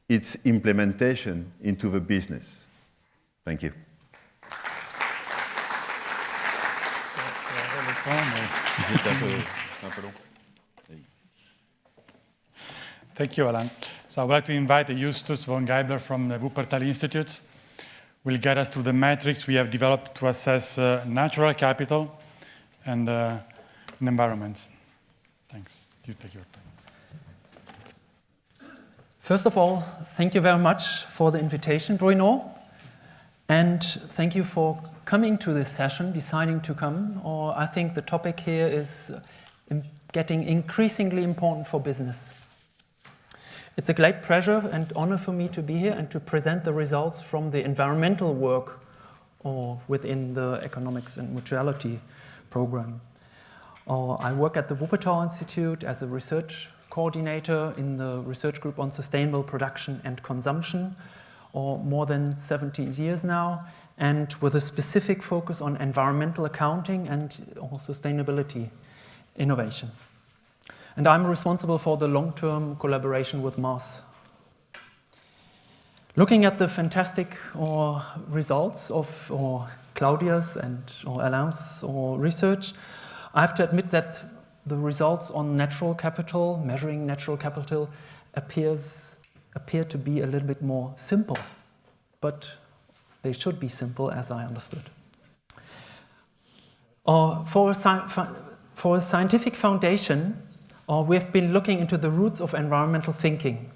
its implementation into the business. Thank you. Thank you, Alain. So I would like to invite Justus von Geibler from the Wuppertal Institute. Will get us to the metrics we have developed to assess natural capital and environment. Thanks. You take your time. First of all, thank you very much for the invitation, Bruno. And thank you for coming to this session, deciding to come. Or I think the topic here is getting increasingly important for business. It's a great pleasure and honor for me to be here and to present the results from the environmental work or within the economics and mutuality program. I work at the Wuppertal Institute as a research coordinator in the research group on sustainable production and consumption, or more than 17 years now, and with a specific focus on environmental accounting and sustainability innovation. And I'm responsible for the long-term collaboration with Mars. Looking at the fantastic results of Claudia's and Alain's research, I have to admit that the results on natural capital, measuring natural capital, appear to be a little bit more simple, but they should be simple as I understood. For a scientific foundation, we've been looking into the roots of environmental thinking,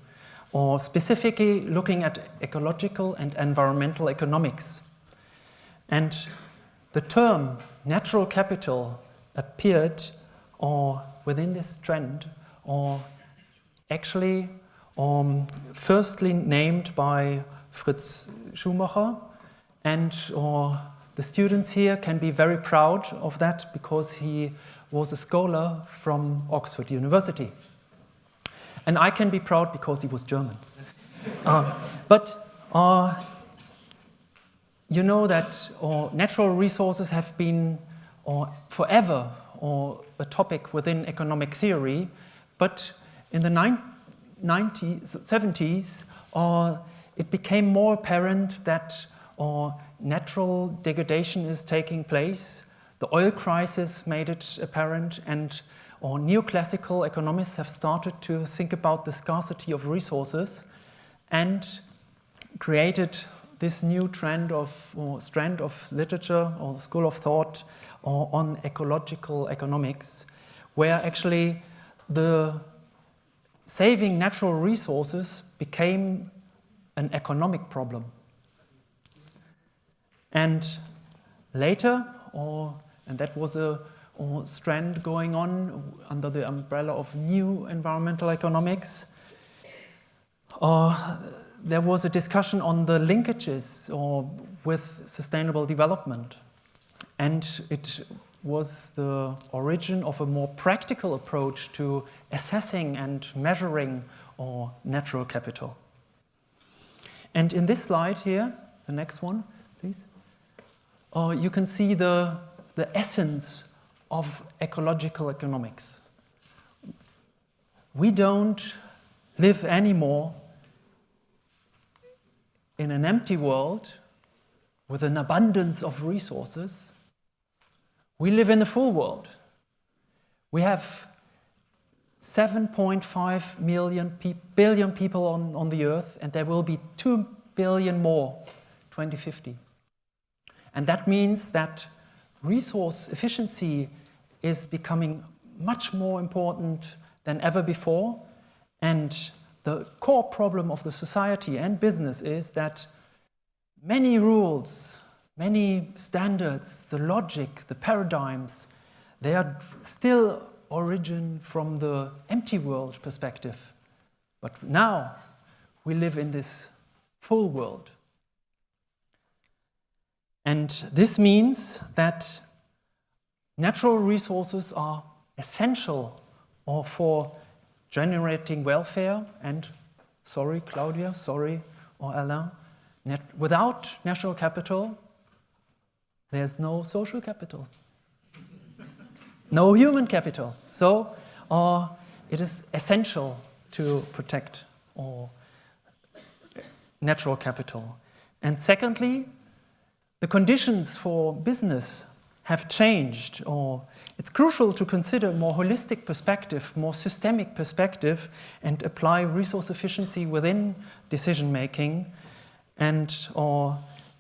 or specifically looking at ecological and environmental economics. And the term natural capital appeared within this trend, actually firstly named by Fritz Schumacher, and the students here can be very proud of that because he was a scholar from Oxford University. And I can be proud because he was German. But you know that natural resources have been forever a topic within economic theory, but in the 70s, it became more apparent that natural degradation is taking place. The oil crisis made it apparent, and neoclassical economists have started to think about the scarcity of resources and created this new trend of strand of literature or school of thought on ecological economics, where actually the saving natural resources became an economic problem. And later, and that was a strand going on under the umbrella of new environmental economics, there was a discussion on the linkages with sustainable development. And it was the origin of a more practical approach to assessing and measuring natural capital. And in this slide here, the next one, please, you can see the essence of ecological economics. We don't live anymore in an empty world with an abundance of resources. We live in a full world. We have 7.5 billion people on the earth, and there will be 2 billion more 2050. And that means that resource efficiency is becoming much more important than ever before. And the core problem of the society and business is that many rules, many standards, the logic, the paradigms, they are still origin from the empty world perspective. But now we live in this full world. And this means that natural resources are essential for generating welfare and, sorry Claudia, sorry, or Alain, without natural capital, there's no social capital, no human capital. So it is essential to protect natural capital. And secondly, the conditions for business have changed, or it's crucial to consider a more holistic perspective, more systemic perspective, and apply resource efficiency within decision making, and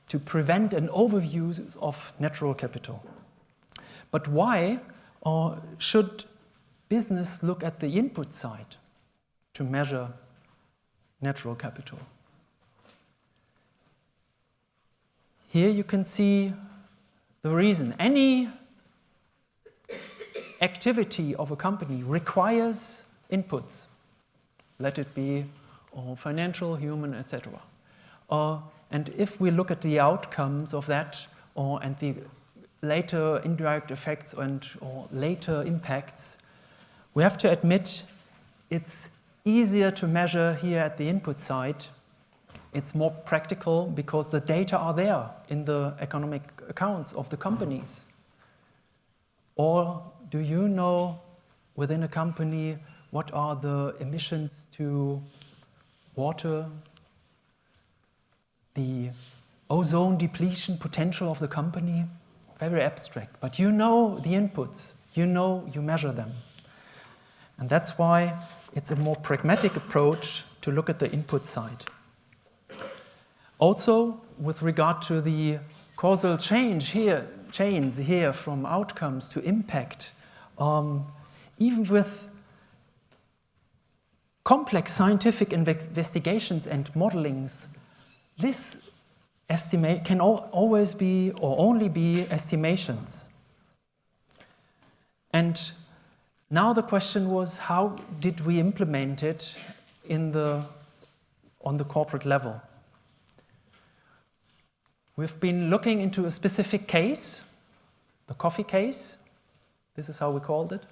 to prevent an overuse of natural capital. But why should business look at the input side to measure natural capital? Here you can see the reason. Any activity of a company requires inputs, let it be financial, human, etc. And if we look at the outcomes of that and the later indirect effects or later impacts, we have to admit it's easier to measure here at the input side. It's more practical because the data are there in the economic accounts of the companies. Or do you know within a company what are the emissions to water, the ozone depletion potential of the company? Very abstract, but you know the inputs, you measure them. And that's why it's a more pragmatic approach to look at the input side. Also, with regard to the causal chains here from outcomes to impact, even with complex scientific investigations and modelings, this estimate can always be or only be estimations. And now the question was, how did we implement it on the corporate level? We've been looking into a specific case, the coffee case. This is how we called it.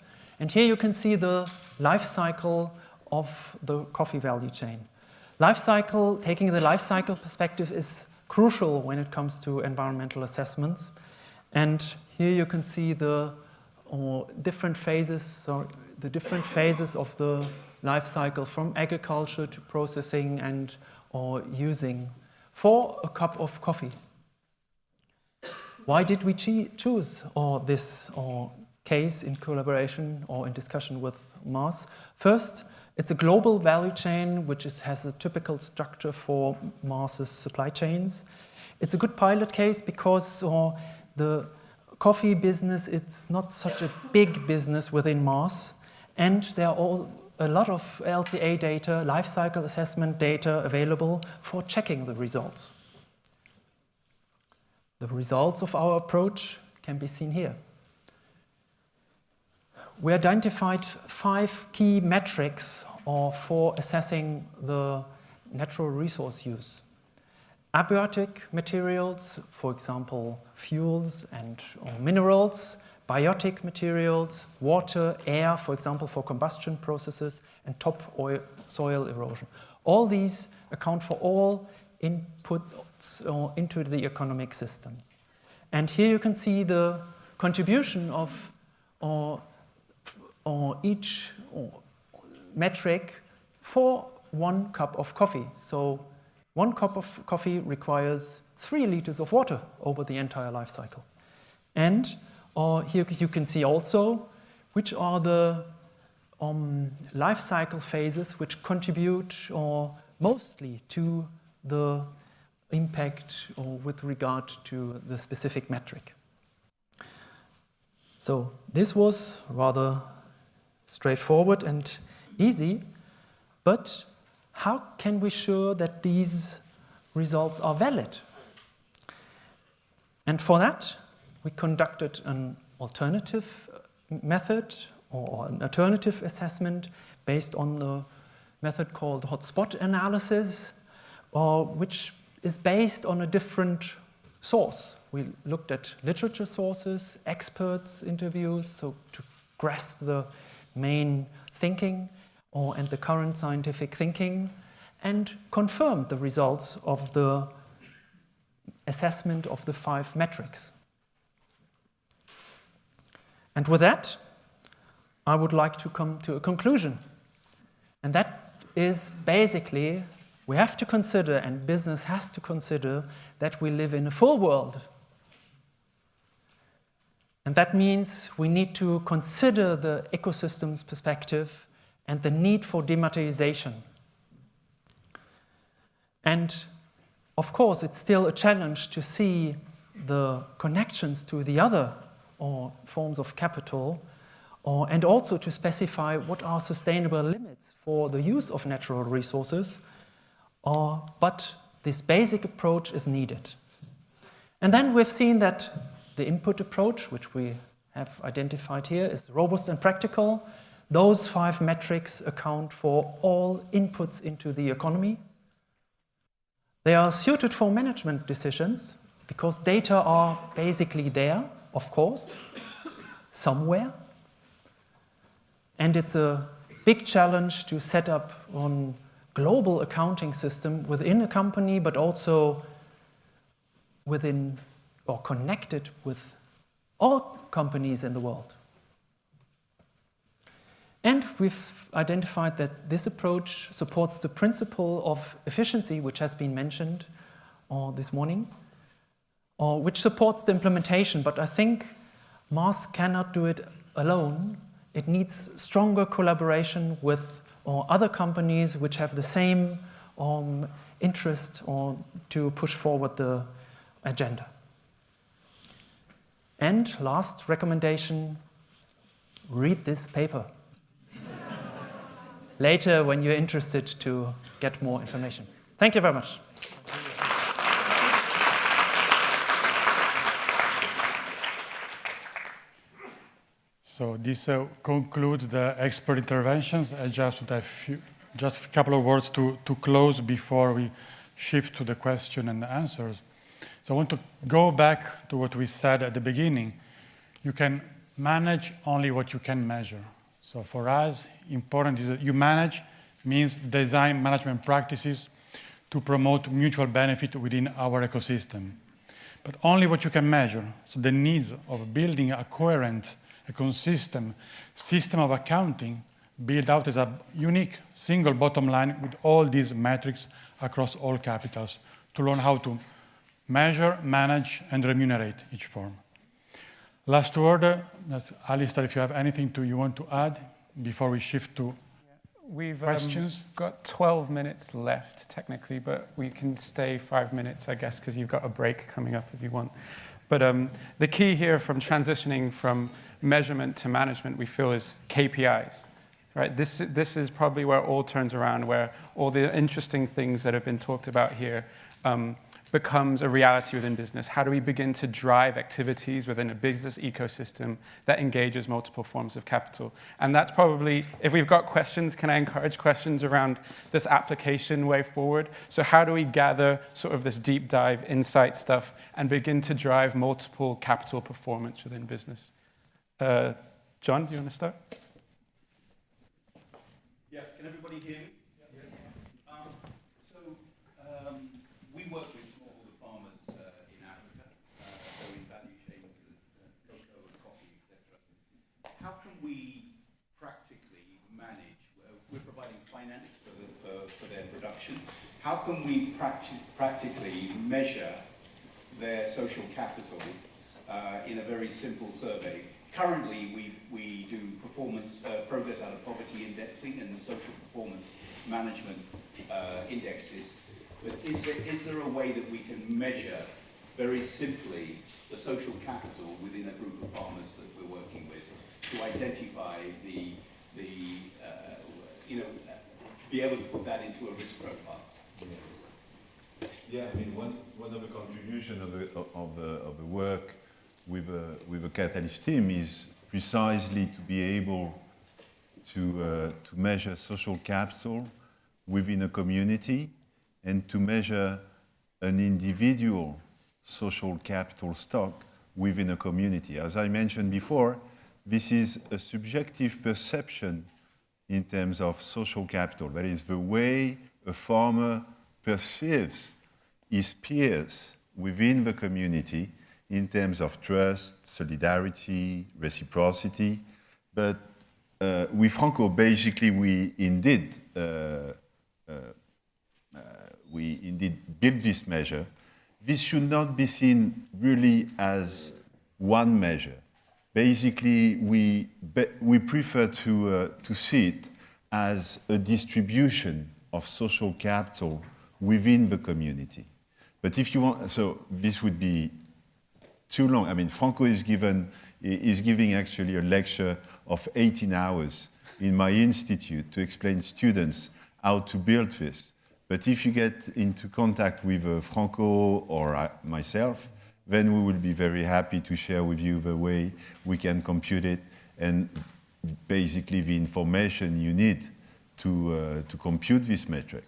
And here you can see the life cycle of the coffee value chain. Taking the life cycle perspective is crucial when it comes to environmental assessments. And here you can see the different phases of the life cycle, from agriculture to processing and using for a cup of coffee. Why did we choose this case in collaboration or in discussion with Mars? First, it's a global value chain which has a typical structure for Mars's supply chains. It's a good pilot case because the coffee business, it's not such a big business within Mars, and there are a lot of LCA data, life cycle assessment data available for checking the results. The results of our approach can be seen here. We identified 5 key metrics for assessing the natural resource use. Abiotic materials, for example, fuels and minerals, biotic materials, water, air, for example, for combustion processes, and soil erosion. All these account for all inputs into the economic systems. And here you can see the contribution of each metric for 1 cup of coffee. So 1 cup of coffee requires 3 liters of water over the entire life cycle. And here you can see also which are the life cycle phases which contribute mostly to the impact with regard to the specific metric. So this was rather straightforward and easy, but how can we ensure that these results are valid? And for that, we conducted an alternative method or an alternative assessment based on the method called Hotspot Analysis, which is based on a different source. We looked at literature sources, experts' interviews, so to grasp the main thinking and the current scientific thinking, and confirmed the results of the assessment of the 5 metrics. And with that, I would like to come to a conclusion. And that is basically, we have to consider, and business has to consider, that we live in a full world. And that means we need to consider the ecosystem's perspective and the need for dematerialization. And of course, it's still a challenge to see the connections to the other forms of capital, and also to specify what are sustainable limits for the use of natural resources, but this basic approach is needed. And then we've seen that the input approach, which we have identified here, is robust and practical. Those 5 metrics account for all inputs into the economy. They are suited for management decisions because data are basically there, of course, somewhere. And it's a big challenge to set up a global accounting system within a company, but also within or connected with all companies in the world. And we've identified that this approach supports the principle of efficiency, which has been mentioned this morning, which supports the implementation. But I think Mars cannot do it alone. It needs stronger collaboration with other companies which have the same interest to push forward the agenda. And last recommendation, read this paper. Later, when you're interested to get more information. Thank you very much. So this concludes the expert interventions. I just have a couple of words to close before we shift to the question and the answers. So I want to go back to what we said at the beginning. You can manage only what you can measure. So for us, important is that you manage means design management practices to promote mutual benefit within our ecosystem. But only what you can measure. So the needs of building a coherent, a consistent system of accounting built out as a unique single bottom line with all these metrics across all capitals to learn how to measure, manage, and remunerate each form. Last word, Alastair, if you have anything you want to add before we shift to questions. We've got 12 minutes left, technically, but we can stay 5 minutes, I guess, because you've got a break coming up if you want. But the key here from transitioning from measurement to management, we feel, is KPIs. Right? This is probably where it all turns around, where all the interesting things that have been talked about here becomes a reality within business. How do we begin to drive activities within a business ecosystem that engages multiple forms of capital? And that's probably, if we've got questions, can I encourage questions around this application way forward? So how do we gather sort of this deep dive insight stuff and begin to drive multiple capital performance within business? John, do you want to start? Yeah, can everybody hear me? We work with smallholder farmers in Africa, so in value chains of cocoa and coffee, etc. How can we practically manage, we're providing finance for their production, how can we practically measure their social capital in a very simple survey? Currently, we do progress out of poverty indexing and social performance management indexes. But is there a way that we can measure very simply the social capital within a group of farmers that we're working with to identify be able to put that into a risk profile? Yeah, I mean, one of the contributions of the work with a catalyst team is precisely to be able to measure social capital within a community and to measure an individual social capital stock within a community. As I mentioned before, this is a subjective perception in terms of social capital. That is the way a farmer perceives his peers within the community in terms of trust, solidarity, reciprocity. But with Franco, basically, we indeed built this measure. This should not be seen really as one measure. Basically, we prefer to see it as a distribution of social capital within the community. But if you want, so this would be too long. I mean, Franco is giving actually a lecture of 18 hours in my institute to explain to students how to build this. But if you get into contact with Franco or myself, then we will be very happy to share with you the way we can compute it and basically the information you need to compute this metric.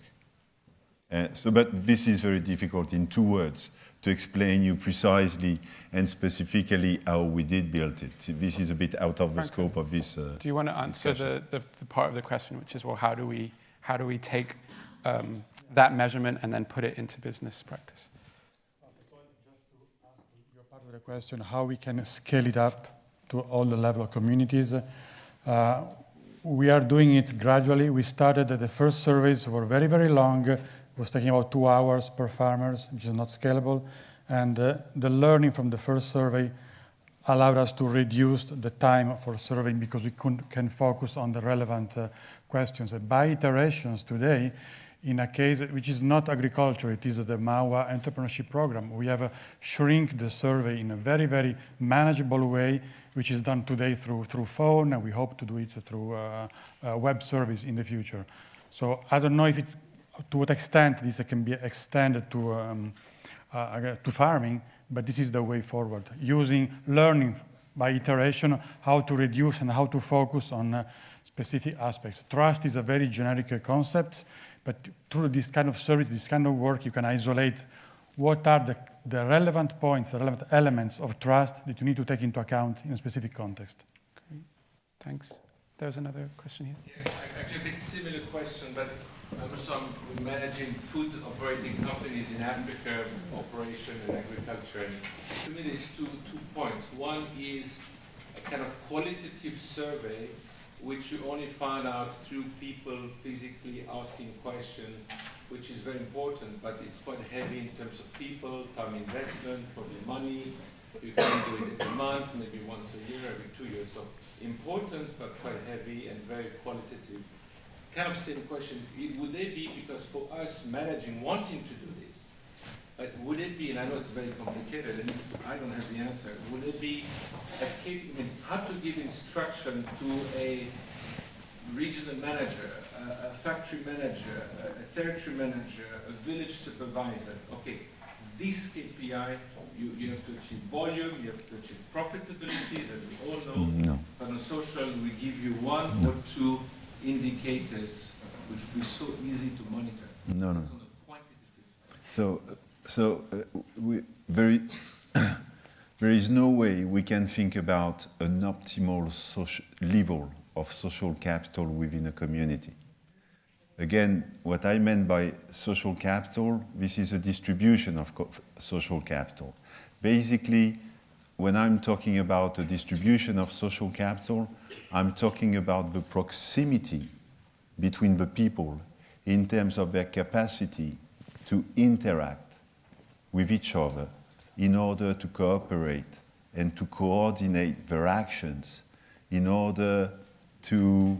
But this is very difficult in 2 words to explain you precisely and specifically how we did build it. This is a bit out of the scope of this. Do you want to answer the part of the question, which is, well, how do we take that measurement and then put it into business practice? Just to answer your part of the question, how we can scale it up to all the level of communities. We are doing it gradually. We started the first surveys were very, very long. It was taking about 2 hours per farmers, which is not scalable. And the learning from the first survey allowed us to reduce the time for surveying because we can focus on the relevant questions. By iterations today, in a case which is not agriculture, it is the MAWA entrepreneurship program. We have shrink the survey in a very, very manageable way, which is done today through phone, and we hope to do it through web service in the future. So I don't know if it's to what extent this can be extended to farming, but this is the way forward, using learning by iteration how to reduce and how to focus on specific aspects. Trust is a very generic concept, but through this kind of service, this kind of work, you can isolate what are the relevant points, the relevant elements of trust that you need to take into account in a specific context. Great. Thanks. There's another question here. Yeah, actually a bit similar question, but I'm managing food operating companies in Africa, operation and agriculture. And to me, there's two points. One is a kind of qualitative survey, which you only find out through people physically asking questions, which is very important, but it's quite heavy in terms of people, time investment, probably money. You can do it every month, maybe once a year, every 2 years. So important, but quite heavy and very qualitative. Kind of same question, would they be, because for us managing, wanting to do this, but would it be, and I know it's very complicated, and I don't have the answer, would it be, how to give instruction to a regional manager, a factory manager, a territory manager, a village supervisor, okay, this KPI, you have to achieve volume, you have to achieve profitability, that we all know, No. but on social we give you 1 or 2 indicators which would be so easy to monitor. No. It's on the quantitative side. There is no way we can think about an optimal level of social capital within a community. Again, what I meant by social capital, this is a distribution of social capital. Basically, when I'm talking about a distribution of social capital, I'm talking about the proximity between the people in terms of their capacity to interact with each other in order to cooperate and to coordinate their actions in order to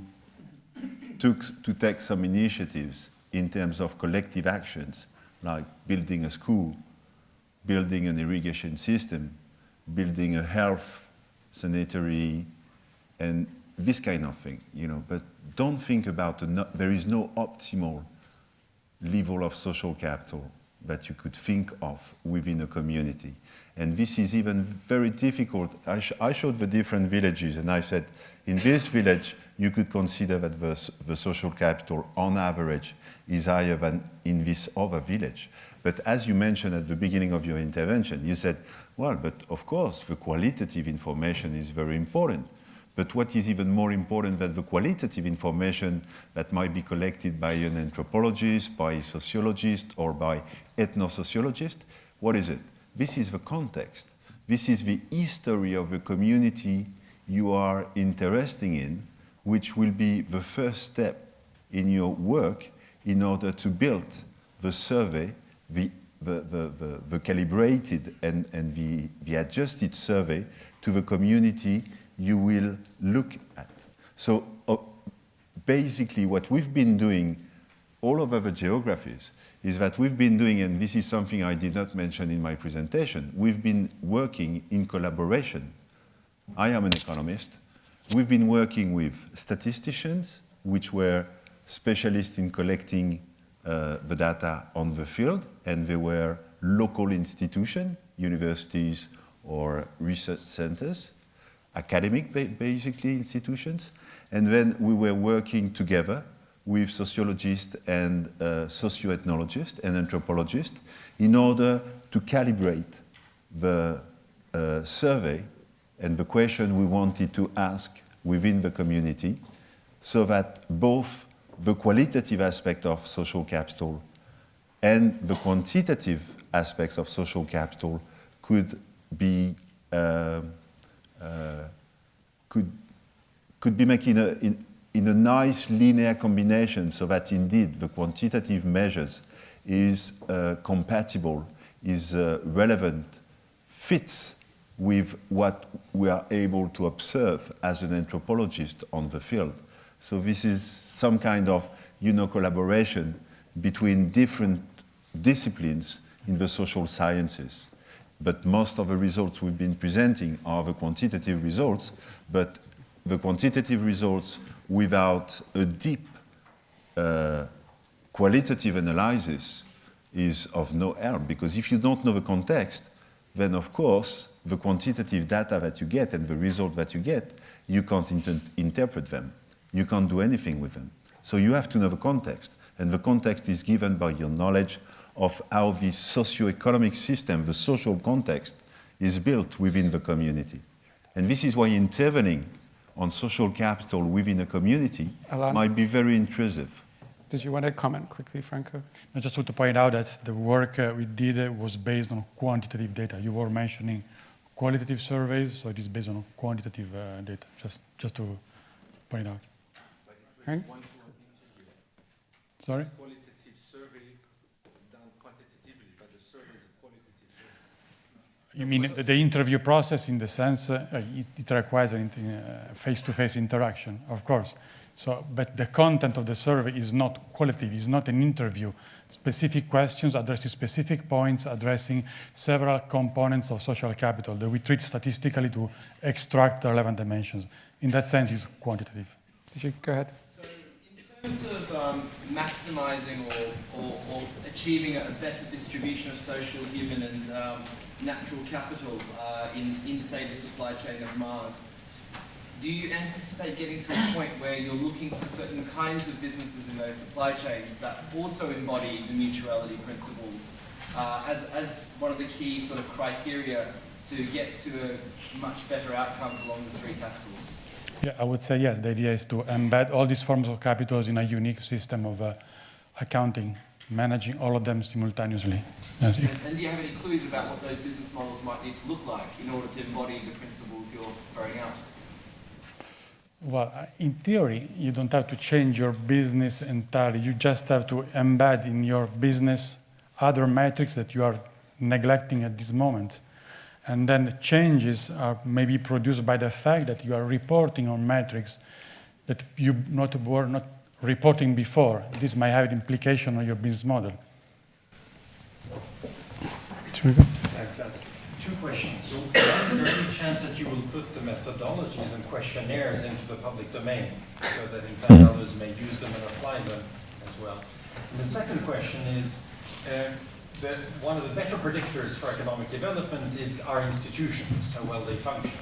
take some initiatives in terms of collective actions, like building a school, building an irrigation system, building a health, sanitary, and this kind of thing, But don't think about there is no optimal level of social capital that you could think of within a community. And this is even very difficult. I showed the different villages, and I said, in this village, you could consider that the social capital on average is higher than in this other village. But as you mentioned at the beginning of your intervention, you said, well, but of course the qualitative information is very important. But what is even more important than the qualitative information that might be collected by an anthropologist, by a sociologist, or by ethnosociologist? What is it? This is the context. This is the history of the community you are interested in, which will be the first step in your work in order to build the survey, the calibrated and the adjusted survey to the community you will look at. So basically what we've been doing all over the geographies is that we've been doing, and this is something I did not mention in my presentation, we've been working in collaboration. I am an economist. We've been working with statisticians, which were specialists in collecting the data on the field, and they were local institutions, universities or research centers, academic, basically, institutions. And then we were working together with sociologists and socio-ethnologists and anthropologists in order to calibrate the survey and the question we wanted to ask within the community so that both the qualitative aspect of social capital and the quantitative aspects of social capital could be made in a nice linear combination so that indeed the quantitative measures is compatible, is relevant, fits with what we are able to observe as an anthropologist on the field. So this is some kind of, collaboration between different disciplines in the social sciences. But most of the results we've been presenting are the quantitative results, but the quantitative results without a deep qualitative analysis is of no help, because if you don't know the context, then of course the quantitative data that you get and the result that you get, you can't interpret them. You can't do anything with them. So you have to know the context, and the context is given by your knowledge of how the socio-economic system, the social context, is built within the community. And this is why intervening on social capital within a community Alain, might be very intrusive. Did you want to comment quickly, Franco? I just want to point out that the work we did was based on quantitative data. You were mentioning qualitative surveys, so it is based on quantitative data, just to point out. Right? Sorry? Qualitative survey done quantitatively, but the survey is a qualitative survey. You mean the interview process in the sense it requires a face-to-face interaction, of course. So, but the content of the survey is not qualitative, it's not an interview. Specific questions addressing specific points, addressing several components of social capital that we treat statistically to extract the relevant dimensions. In that sense, it's quantitative. Did you go ahead? So, in terms of maximizing or achieving a better distribution of social, human, and natural capital in, say, the supply chain of Mars, do you anticipate getting to a point where you're looking for certain kinds of businesses in those supply chains that also embody the mutuality principles as one of the key sort of criteria to get to much better outcomes along the three capitals? Yeah, I would say yes. The idea is to embed all these forms of capitals in a unique system of accounting, managing all of them simultaneously. And do you have any clues about what those business models might need to look like in order to embody the principles you're throwing out? Well, in theory, you don't have to change your business entirely. You just have to embed in your business other metrics that you are neglecting at this moment. And then the changes are maybe produced by the fact that you are reporting on metrics that you were not reporting before. This might have an implication on your business model. Thanks. Two questions. So, is there any chance that you will put the methodologies and questionnaires into the public domain so that in fact others may use them and apply them as well? And the second question is, one of the better predictors for economic development is our institutions, how well they function.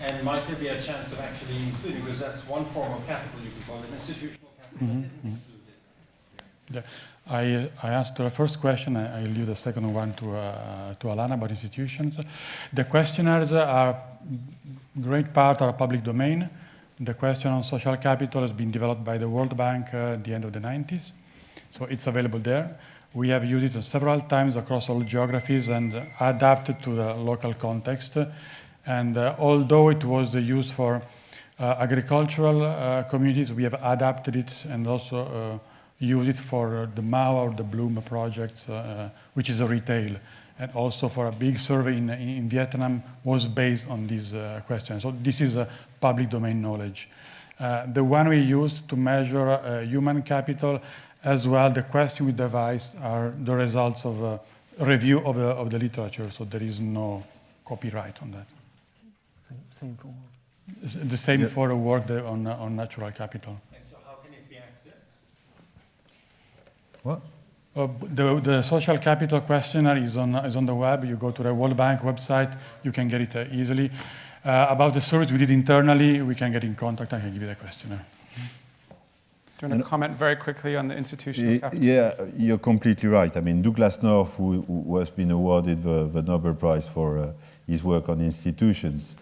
And might there be a chance of actually including, because that's one form of capital, you could call it institutional capital, that isn't included. Yeah. I answered the first question. I'll leave the second one to Alain about institutions. The questionnaires are great part are public domain. The question on social capital has been developed by the World Bank at the end of the 90s. So it's available there. We have used it several times across all geographies and adapted to the local context. And although it was used for agricultural communities, we have adapted it and also use it for the Mao or the Bloom projects, which is a retail. And also for a big survey in Vietnam was based on these questions. So this is public domain knowledge. The one we use to measure human capital as well, the question we devised are the results of a review of the literature. So there is no copyright on that. Same for The same for the work on natural capital. And so how can it be accessed? What? The social capital questionnaire is on the web. You go to the World Bank website, you can get it easily. About the service we did internally, we can get in contact. I can give you the questionnaire. Do you want to comment very quickly on the institutional capital? Yeah, you're completely right. I mean, Douglas North, who has been awarded the Nobel Prize for his work on institutions,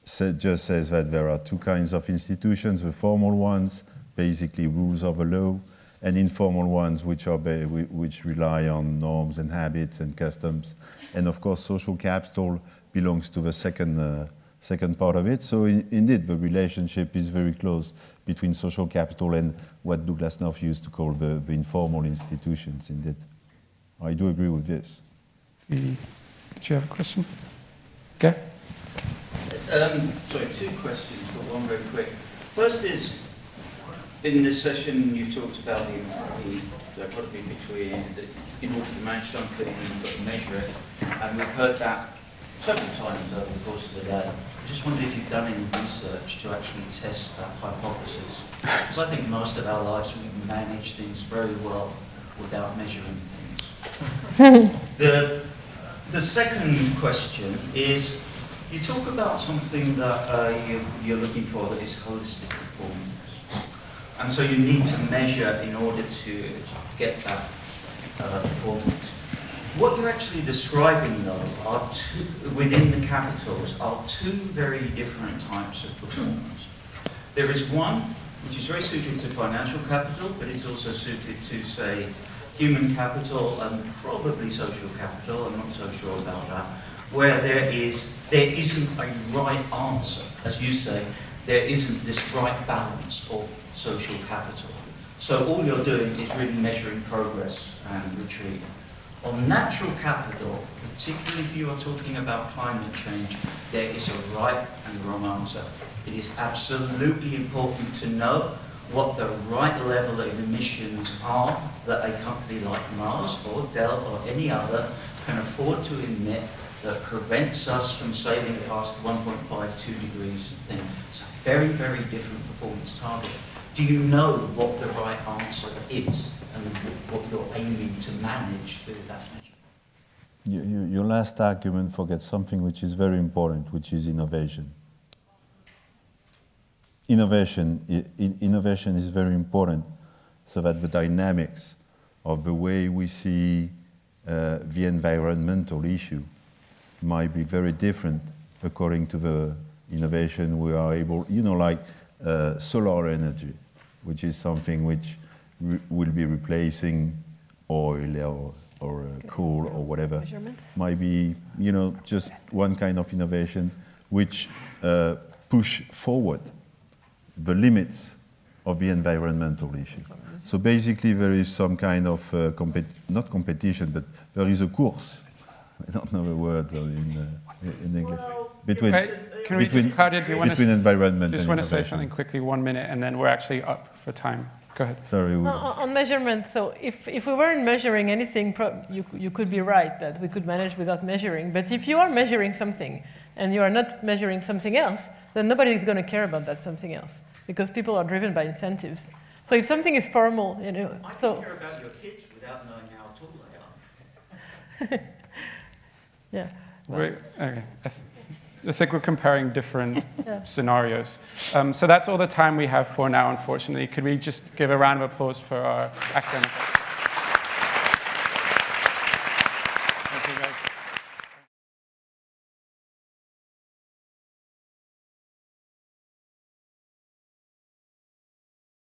just says that there are two kinds of institutions: the formal ones, basically rules of the law, and informal ones, which rely on norms and habits and customs. And of course, social capital belongs to the second part of it. So indeed, the relationship is very close between social capital and what Douglas North used to call the informal institutions, indeed. I do agree with this. Did you have a question? Okay. Sorry, two questions, but one very quick. First is, in this session you talked about the dichotomy between, in order to manage something, you've got to measure it, and we've heard that several times over the course of the day. I just wondered if you've done any research to actually test that hypothesis. Because I think most of our lives we manage things very well without measuring things. The second question is, you talk about something that you're looking for that is holistic performance. And so you need to measure in order to get that performance. What you're actually describing, though, are within the capitals, are two very different types of performance. There is one which is very suited to financial capital, but it's also suited to, say, human capital and probably social capital. I'm not so sure about that. Where there isn't a right answer, as you say, there isn't this right balance of social capital. So all you're doing is really measuring progress and retreat. On natural capital, particularly if you are talking about climate change, there is a right and wrong answer. It is absolutely important to know what the right level of emissions are that a company like Mars or Dell or any other can afford to emit that prevents us from sailing past 1.52 degrees thing. It's a very, very different performance target. Do you know what the right answer is and what you're aiming to manage through that measure? Your last argument forgets something which is very important, which is innovation. Innovation is very important so that the dynamics of the way we see the environmental issue might be very different according to the innovation we are able, like solar energy, which is something which will be replacing oil or coal or whatever. Measurement. Might be, just one kind of innovation which push forward the limits of the environmental issue. So basically there is some kind of, not competition, but there is a course. I don't know the word in English. Between Claudia, do you want to environment just and want to say innovation. something quickly, 1 minute, and then we're actually up for time. Go ahead. Sorry. On measurement, so if we weren't measuring anything, you could be right that we could manage without measuring. But if you are measuring something and you are not measuring something else, then nobody is going to care about that something else because people are driven by incentives. So if something is formal, I can care about your kids without knowing how tall they are. Yeah. Okay. I think we're comparing different scenarios. So that's all the time we have for now, unfortunately. Could we just give a round of applause for our academic? Thank you, guys.